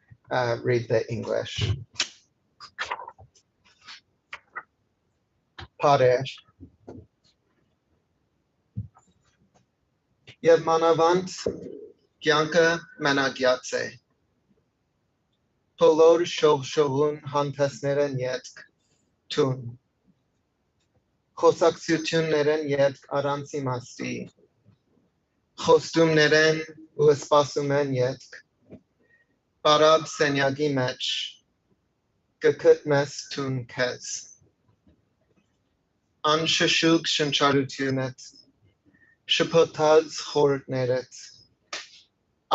read the English. Parer. Եվ մանավանդ կյանքը մենագյաց է։ Բոլոր շողշողուն հանդեսներն ետք թուն։ Խոսակցություններն ետք առանց իմաստի։ Խոստումներն ու սպասում են ետք։ Բարաբ սենյակի մեջ կգտնես թուն քեզ։ Անշշուկ շնչառությունդ, շփոթած խորհուրդներդ,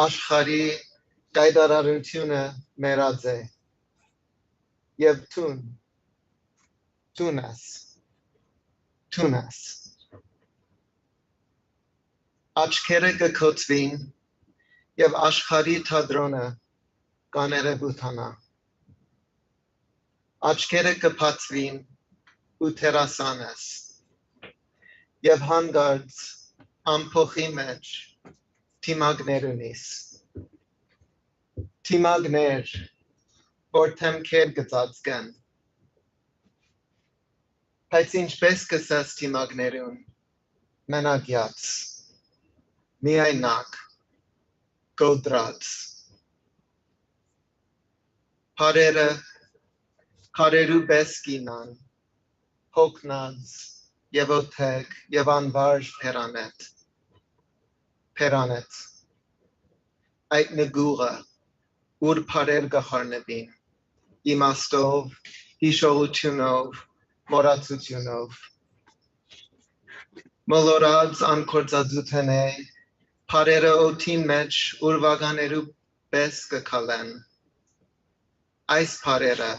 աշխարհի գայդարարությունը մեռած է, եւ թուն ես, աչքերը կքոծվին, եւ աշխարհի թատրոնը կաներեբութանա, աչքերը կփացվին, ու թերասանես, եւ հանգարց ամփոխի մեջ թիմագներ ունիս, թիմագներ, որ թեմքեր գծածկեն, բայց ինչպես կսես թիմագներուն, մենագյաց, միայնակ, գոդրած, հարերը, քարերու պես կինան, հոգնած եւ օթեք եւ անվարժ փերանետ այդ նգուղը ուր փարեր գախարնվին իմաստով հիշողությունով մոռացությունով մոլորած անկործածութեն է փարերը օթին մեջ ուրվագաներու պես կքալեն այս փարերը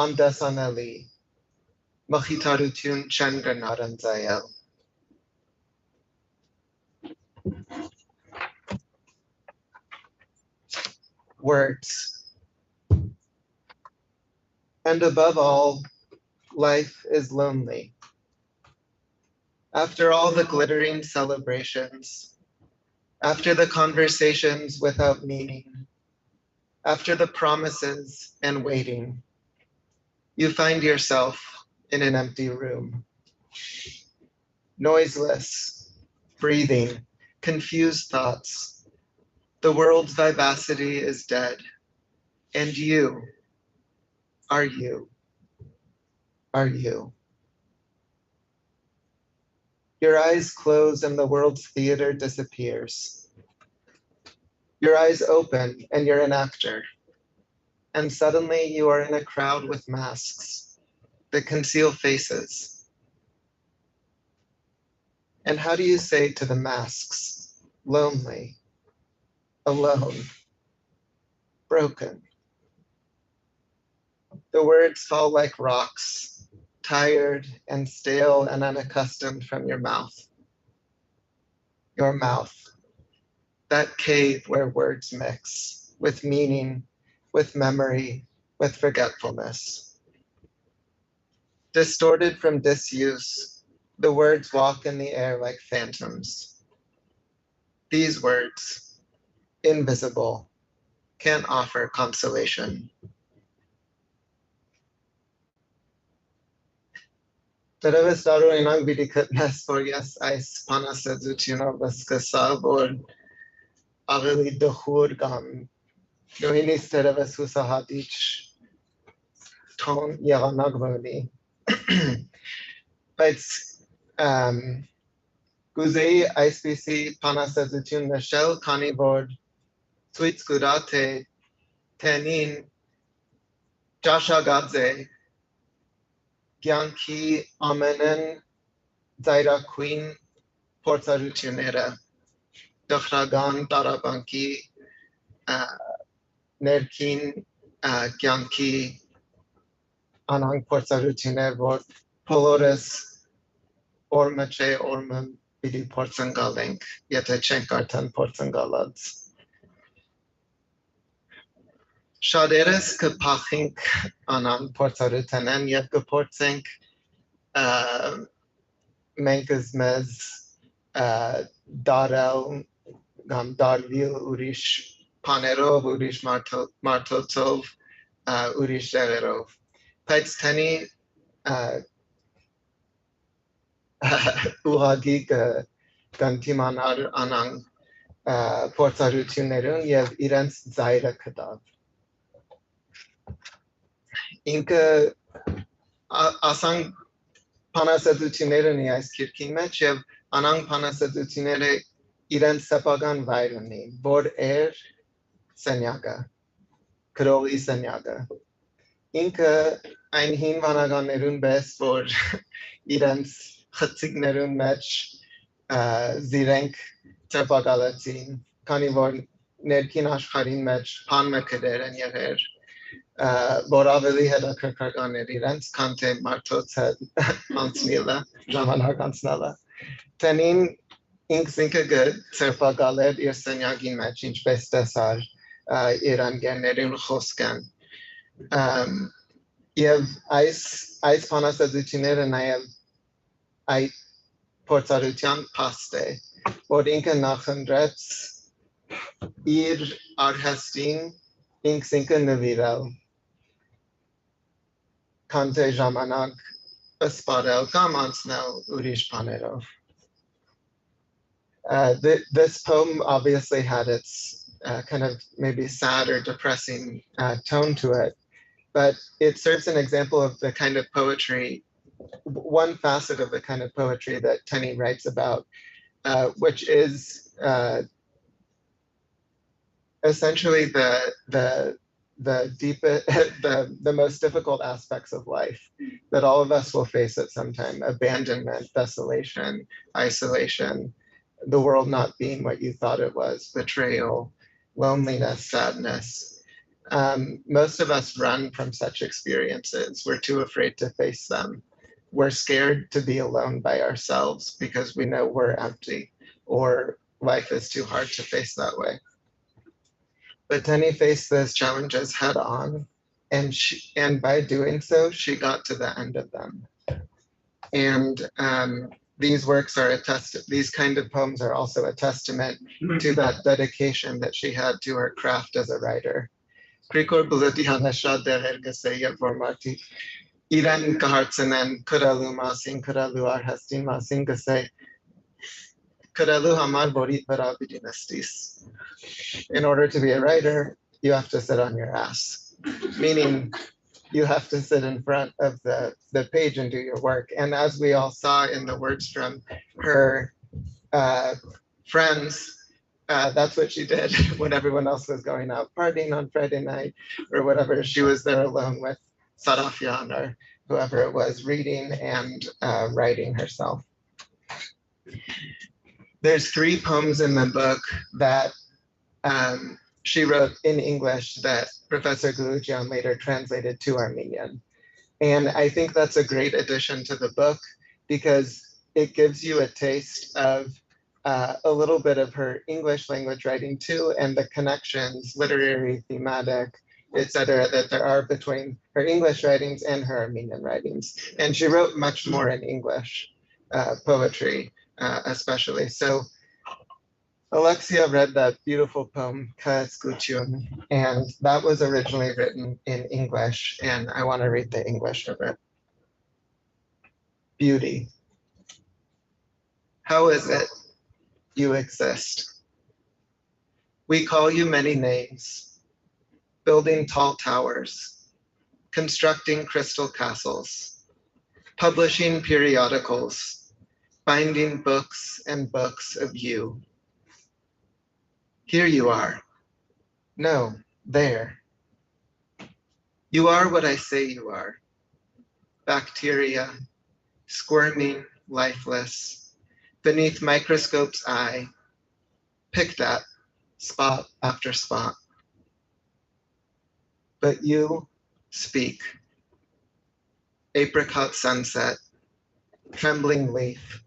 անդասանելի Մխիթարություն չեն գնարն ձայել։ Words. And above all, life is lonely. After all the glittering celebrations, after the conversations without meaning, after the promises and waiting, you find yourself in an empty room. noiseless, breathing, confused thoughts. The world's vivacity is dead. And you, are you, are you. Your eyes close and the world's theater disappears. Your eyes open and you're an actor. And suddenly you are in a crowd with masks that conceal faces. And how do you say to the masks, lonely, alone, broken? The words fall like rocks, tired and stale and unaccustomed from your mouth. Your mouth, that cave where words mix with meaning, with memory, with forgetfulness. Distorted from disuse, the words walk in the air like phantoms. These words, invisible, can't offer consolation. Tereve staro inang bidikatnes for yes ice panaseduchino vaskasa or aveli dohur gam. Nohinis tereve susahadich ton yaganagvoni. But Guzei ISPC panasedutun nashel kanivord tweet skudate tenin Jasha Gadze Gyanki Amenen Zaira Queen Portarutunera Dokhragan Darabanki Nerkin Gyanki Anang Portarutune Vort Polores Ormache Ormum Bidi Portangalink Yetechenkartan Portangalads. Shaderes kapachink anan portarutanen yet kaportsink menkazmez darel gam darvil urish panerov urish martotov urish dererov. Pets Tenny uhagi gantimanar anang portarutunerun yev irens zaira kadav. Inka asang panasedutinere niyaz kirkime çev anang panasedutinere iren sepagan vayruni bor senyaga kroli senyaga Inka ein hinvanagan nerun bes bor irens khatignerun match zirenk sepagalatin kanivor nerkin ashkarin match pan mekeder yeher Boraveli had a kirkargan irens kante martot ansnila jamanar ansnala. Tenin ink zinka good serpa galed irsenyagin matching bestesar iran generin khoskan. Yev ice panasaduciner and I have I portarutian paste. Bod inka nachendrets ir arhestin ink zinka naviral. Kante Jamanak Espadel Kamansnel Urish Panerov. This poem obviously had its kind of maybe sad or depressing tone to it, but it serves an example of the kind of poetry, one facet of the kind of poetry that Tenny writes about, which is essentially the deepest, the most difficult aspects of life that all of us will face at some time: abandonment, desolation, isolation, the world not being what you thought it was, betrayal, loneliness, sadness. Most of us run from such experiences. We're too afraid to face them. We're scared to be alone by ourselves because we know we're empty or life is too hard to face that way. But Tenny faced those challenges head on, and by doing so, she got to the end of them. And these works are these kind of poems are also a testament to that dedication that she had to her craft as a writer. Iran kahartsanen kuralu masin kuralu arhastin masin kase kuralu hamar borit varabi dynastis. In order to be a writer, you have to sit on your ass, meaning you have to sit in front of the page and do your work. And as we all saw in the words from her friends, that's what she did when everyone else was going out partying on Friday night or whatever. She was there alone with Sarafyan or whoever it was, reading and writing herself. There's 3 poems in the book that she wrote in English that Professor Kouloujian later translated to Armenian. And I think that's a great addition to the book because it gives you a taste of a little bit of her English language writing too, and the connections, literary, thematic, etc., that there are between her English writings and her Armenian writings. And she wrote much more in English poetry, especially. So Alexia read that beautiful poem, Calouste Gulbenkian, and that was originally written in English, and I want to read the English of it. Beauty. How is it you exist? We call you many names, building tall towers, constructing crystal castles, publishing periodicals, binding books and books of you. Here you are. No, there. You are what I say you are. Bacteria, squirming, lifeless, beneath microscope's eye, picked at spot after spot. But you speak. Apricot sunset, trembling leaf,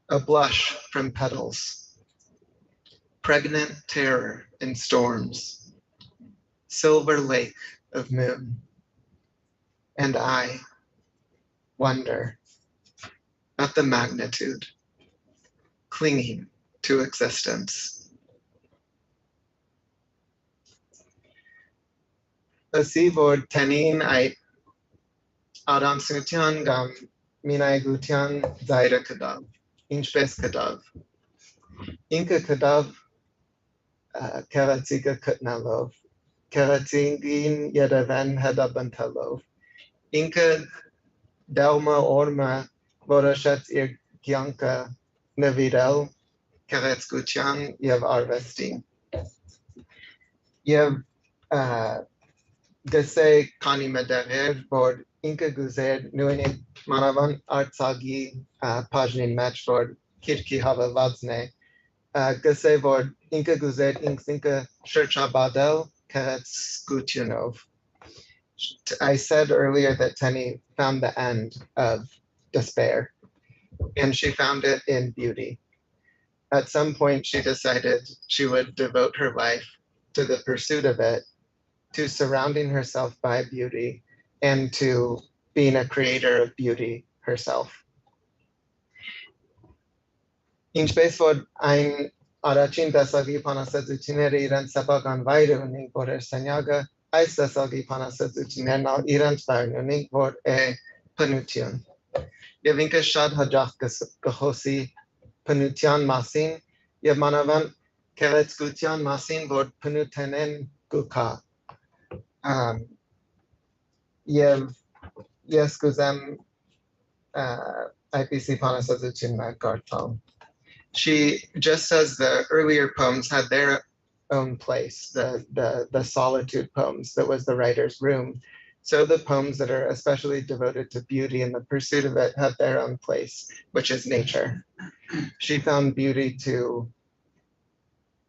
a blush from petals, pregnant terror in storms, silver lake of moon, and I wonder at the magnitude, clinging to existence. Asivod tenin ai aramsutian gam minai gutian zaira kadav, inchpes kadav. Inka kadav Karatsiga Kutnalov, Karatingin Yerevan Hadabantalov, Inka Dalma Orma Voroshat Irgyanka Navidel, Karetskutian Yev Arvestin. Yev Gase Kani Medever, Vord Inka Guzer Nuinit Manavan Artsagi Pajnin Match Vord Kirki Hava Vadzne. Gase Vord Inka Guzet Inka Shirchabadel Kerets Gutyunov. I said earlier that Tenny found the end of despair, and she found it in beauty. At some point, she decided she would devote her life to the pursuit of it, to surrounding herself by beauty, and to being a creator of beauty herself. Ինչպես ein Arachin dasagi panasadutinere iran sabagan vairuning vor sanyaga, ais dasagi panasadutinere iran varnuning vor penutian. Yevinka shad hajach gahosi penutian masin, yevmanavan kerets gutian masin vor penutenen guka. Yev yeskuzem IPC panasadutin gartom. She, just as the earlier poems had their own place, the solitude poems that was the writer's room, so the poems that are especially devoted to beauty and the pursuit of it have their own place, which is nature. She found beauty to,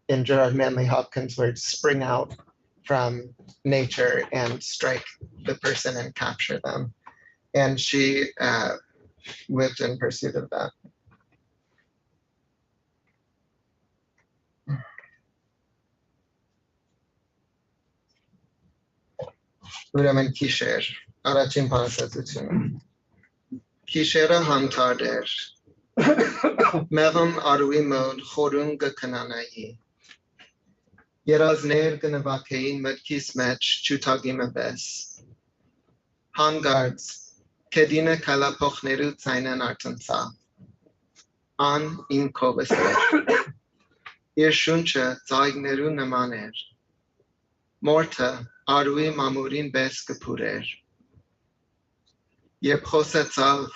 in Gerard Manley Hopkins' words, spring out from nature and strike the person and capture them. And she lived in pursuit of that. Ուրեմն քիշեր, առաջին բանաստեղծությունը։ Քիշերը հանտարդեր, մեղմ արուի մոտ խորուն կքնանայի, երազներ կնվակեին մտքիս մեջ չութագիմը պես, Hangards, Kedina Kalapochneru Tsainen Artansa, An in Kovaser, Irshuncha Zaigneru Namaner, Morta Arui Mamurin Beskapurer, Yephosetsav,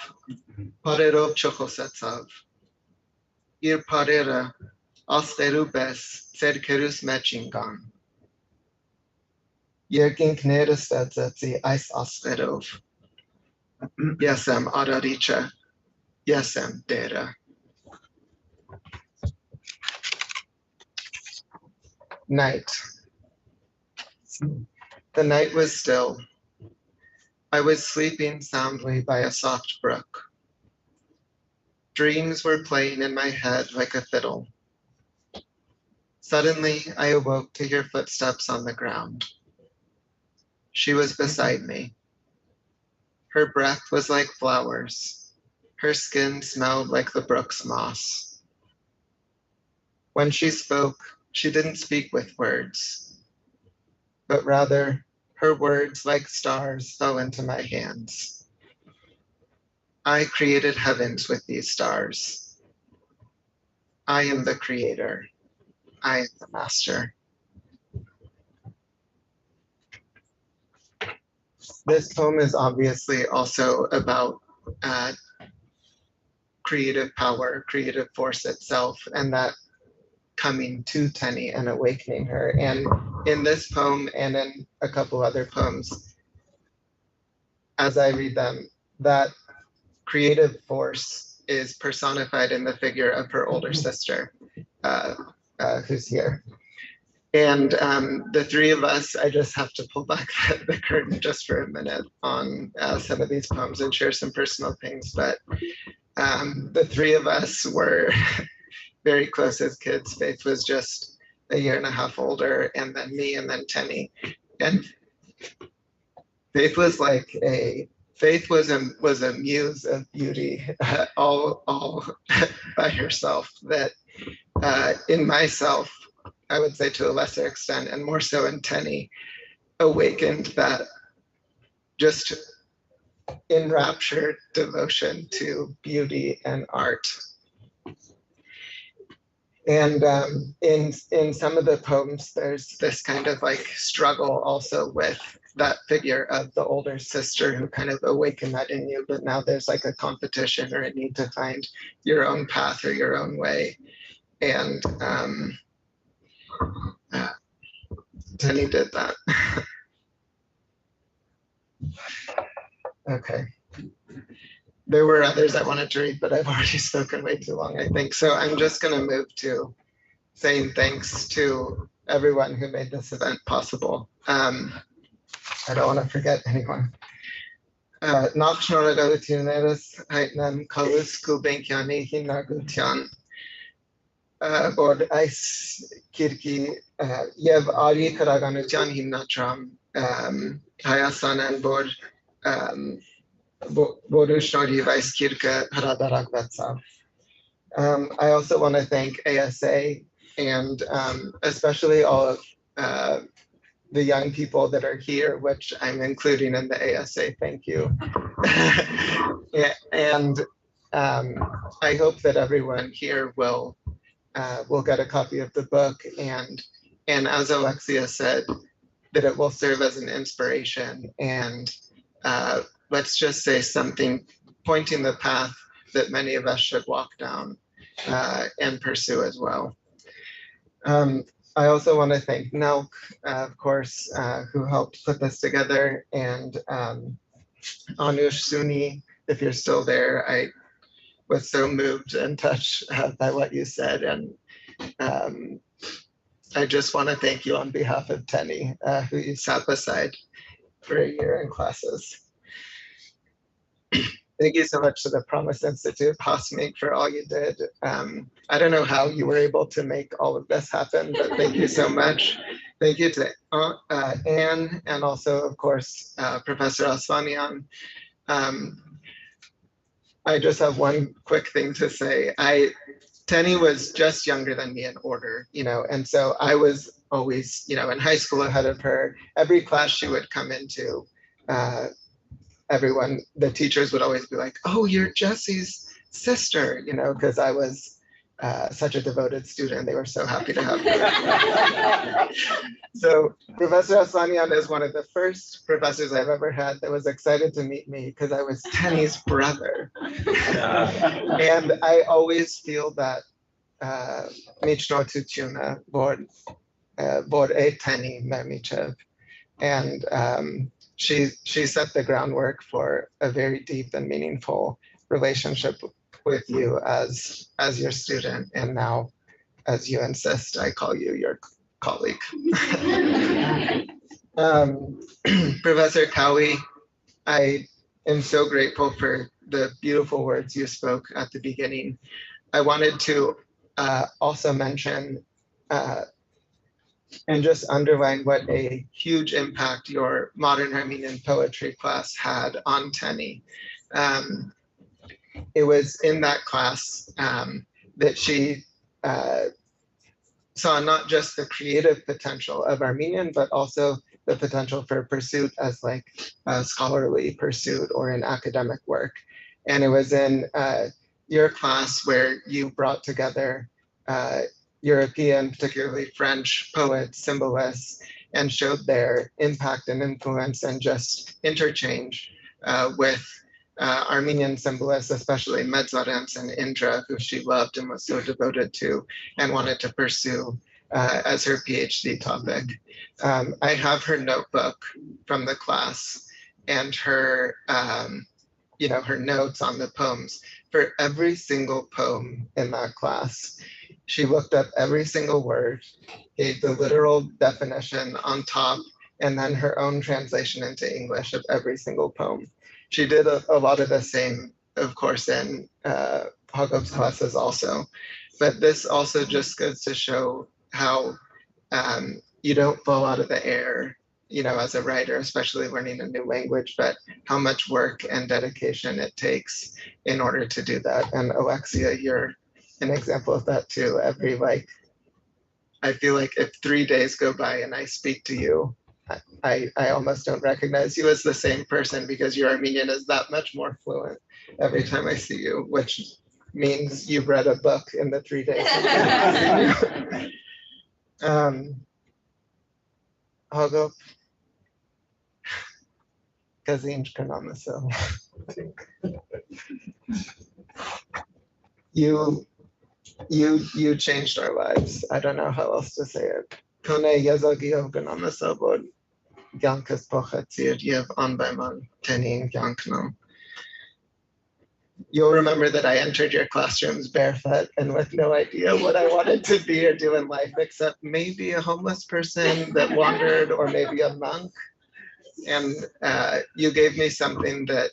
Parerov Chokosetsav, Ir Parera, Askeru Bes, Serkerus Mechingan. Yergin Knerestadzetsi Ice Askerov. Yesem Araricha, Yesem Dera. Night. The night was still. I was sleeping soundly by a soft brook. Dreams were playing in my head like a fiddle. Suddenly, I awoke to hear footsteps on the ground. She was beside me. Her breath was like flowers. Her skin smelled like the brook's moss. When she spoke, she didn't speak with words, but rather her words like stars fell into my hands. I created heavens with these stars. I am the creator. I am the master. This poem is obviously also about creative power, creative force itself, and that coming to Tenny and awakening her. And in this poem and in a couple other poems, as I read them, that creative force is personified in the figure of her older sister, who's here. And the three of us, I just have to pull back the curtain just for a minute on some of these poems and share some personal things. But the three of us were very close as kids. Faith was just a year and a half older, and then me, and then Tenny. And Faith was a muse of beauty, all by herself. That in myself, I would say to a lesser extent, and more so in Tenny, awakened that just enraptured devotion to beauty and art. And in some of the poems, there's this kind of like struggle also with that figure of the older sister who kind of awakened that in you, but now there's like a competition or a need to find your own path or your own way. And Tenny did that. Okay. There were others I wanted to read, but I've already spoken way too long, I think. So I'm just going to move to saying thanks to everyone who made this event possible. I don't want to forget anyone. Calouste Gulbenkian Foundation. Bod Ice Kirki Yev ARI Literature Foundation Hayasan and Bod Borushori Vice Kirka Haradaragvatsa. I also want to thank ASA and especially all of the young people that are here, which I'm including in the ASA. Thank you. And I hope that everyone here will get a copy of the book, and as Alexia said, that it will serve as an inspiration and let's just say something pointing the path that many of us should walk down and pursue as well. I also want to thank Nelk, of course, who helped put this together, and Anush Suni, if you're still there. I was so moved and touched by what you said, and I just want to thank you on behalf of Tenny, who you sat beside for a year in classes. Thank you so much to the Promise Institute, Hasmik, for all you did. I don't know how you were able to make all of this happen, but thank you so much. Thank you to Anne, and also, of course, Professor Asfanian. I just have one quick thing to say. Tenny was just younger than me in order, and so I was always, in high school ahead of her. Every class she would come into, everyone, the teachers would always be like, "Oh, you're Jesse's sister," you know, because I was such a devoted student. They were so happy to have me. So Professor Aslanian is one of the first professors I've ever had that was excited to meet me because I was Tenny's brother. And I always feel that Michno Tutuna Bord A Tenny Mermichev. And she set the groundwork for a very deep and meaningful relationship with you as your student, and now, as you insist, I call you your colleague. Professor Cowie, I am so grateful for the beautiful words you spoke at the beginning. I wanted to also mention and just underline what a huge impact your modern Armenian poetry class had on Tenny. It was in that class that she saw not just the creative potential of Armenian, but also the potential for pursuit as like a scholarly pursuit or an academic work. And it was in your class where you brought together European, particularly French poets, symbolists, and showed their impact and influence and just interchange with Armenian symbolists, especially Medzarems and Indra, who she loved and was so devoted to and wanted to pursue as her PhD topic. I have her notebook from the class and her, her notes on the poems. For every single poem in that class, she looked up every single word, gave the literal definition on top, and then her own translation into English of every single poem. She did a lot of the same, of course, in Hagop's classes also. But this also just goes to show how you don't fall out of the air, as a writer, especially learning a new language, but how much work and dedication it takes in order to do that. And Alexia, you're an example of that too. I feel like if 3 days go by and I speak to you, I almost don't recognize you as the same person because your Armenian is that much more fluent every time I see you, which means you've read a book in the 3 days. Hagop Kouloujian on the cell. You changed our lives. I don't know how else to say it. Kone Yazagio Ganamasabod Yankas Pochatir Yev Anbaiman Tenin Yanknam. You'll remember that I entered your classrooms barefoot and with no idea what I wanted to be or do in life, except maybe a homeless person that wandered or maybe a monk. And you gave me something that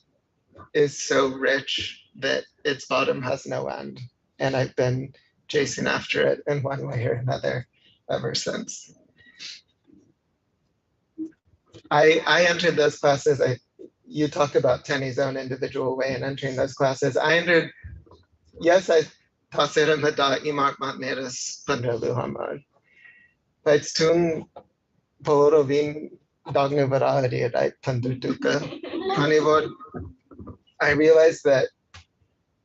is so rich that its bottom has no end. And I've been chasing after it in one way or another ever since. I entered those classes. You talk about Tenny's own individual way in entering those classes. I entered, yes, I tasera mada imak matneres pandralu hamar. But tun polorovin dagnavara I pandurduka. I realized that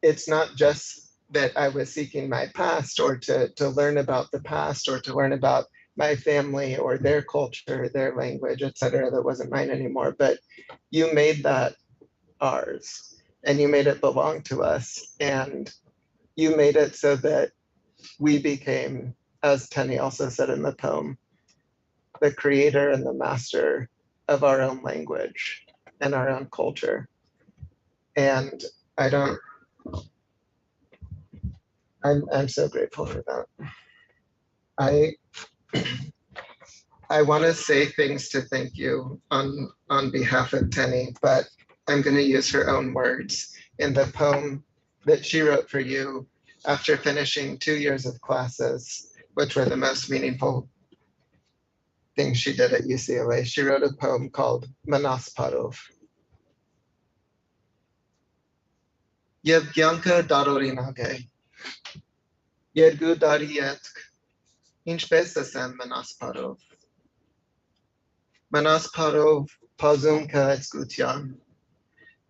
it's not just that I was seeking my past or to learn about the past or to learn about my family or their culture, their language, etc. That wasn't mine anymore, but you made that ours and you made it belong to us. And you made it so that we became, as Tenny also said in the poem, the creator and the master of our own language and our own culture. And I'm so grateful for that. I want to say things to thank you on behalf of Tenny, but I'm going to use her own words in the poem that she wrote for you after finishing 2 years of classes, which were the most meaningful things she did at UCLA. She wrote a poem called Manas Parov. Yevgyanka Darorinage. Yergu Darietk. Ինչպես ասեմ Manas Parov. Manas Parov Pazum Kaetsgutyan.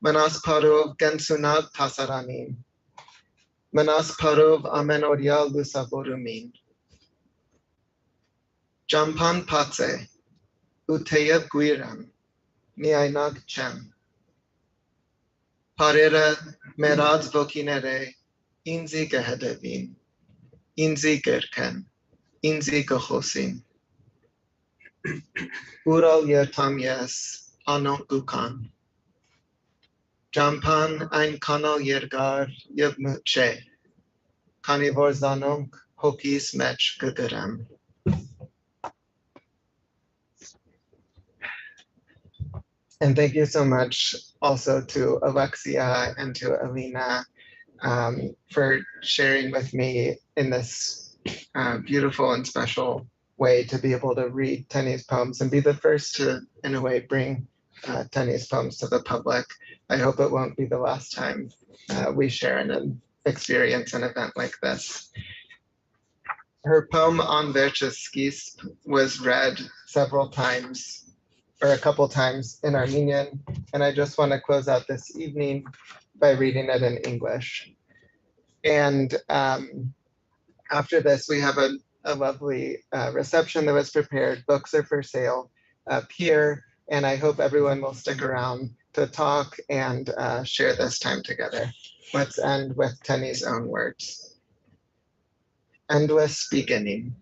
Manas parov gensunag tasaramin. Manas parov amen oria lusaborumin. Jampan patse, uteyev guiram, niainag chem. Parera merad vokinere, inzi gehedevin, inzi gerken, inzi gochosin. Ural yertam yes, anon ukan. Jampan ein kanal yergar yevmuche, kanivor zanonk hokis mech gugaram. And thank you so much also to Alexia and to Alina for sharing with me in this beautiful and special way to be able to read Tenny's poems and be the first to, in a way, bring Tenny's poems to the public. I hope it won't be the last time we share an experience an event like this. Her poem On Vercheskis was read several times, or a couple times in Armenian, and I just want to close out this evening by reading it in English. And after this, we have a lovely reception that was prepared. Books are for sale up here, and I hope everyone will stick around to talk and share this time together. Let's end with Tenny's own words. Endless beginning.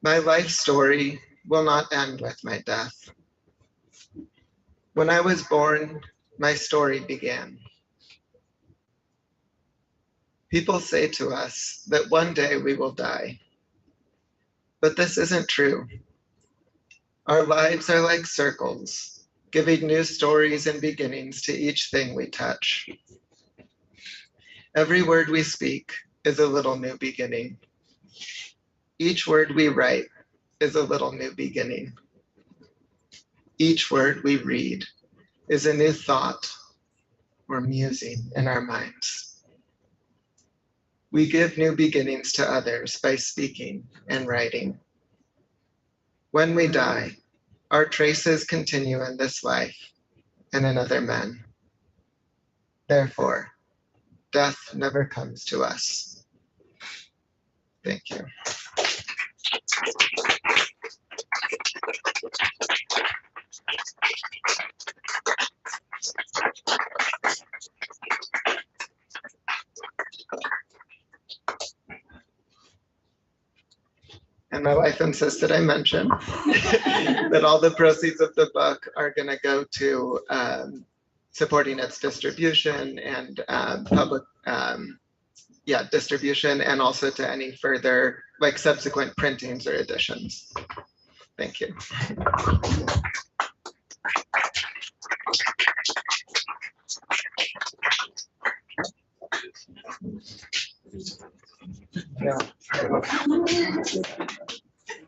My life story will not end with my death. When I was born, my story began. People say to us that one day we will die, but this isn't true. Our lives are like circles, giving new stories and beginnings to each thing we touch. Every word we speak is a little new beginning. Each word we write is a little new beginning. Each word we read is a new thought or musing in our minds. We give new beginnings to others by speaking and writing. When we die, our traces continue in this life and in other men. Therefore, death never comes to us. Thank you. And my wife insists that I mention that all the proceeds of the book are going to go to supporting its distribution and public distribution, and also to any further subsequent printings or editions. Thank you.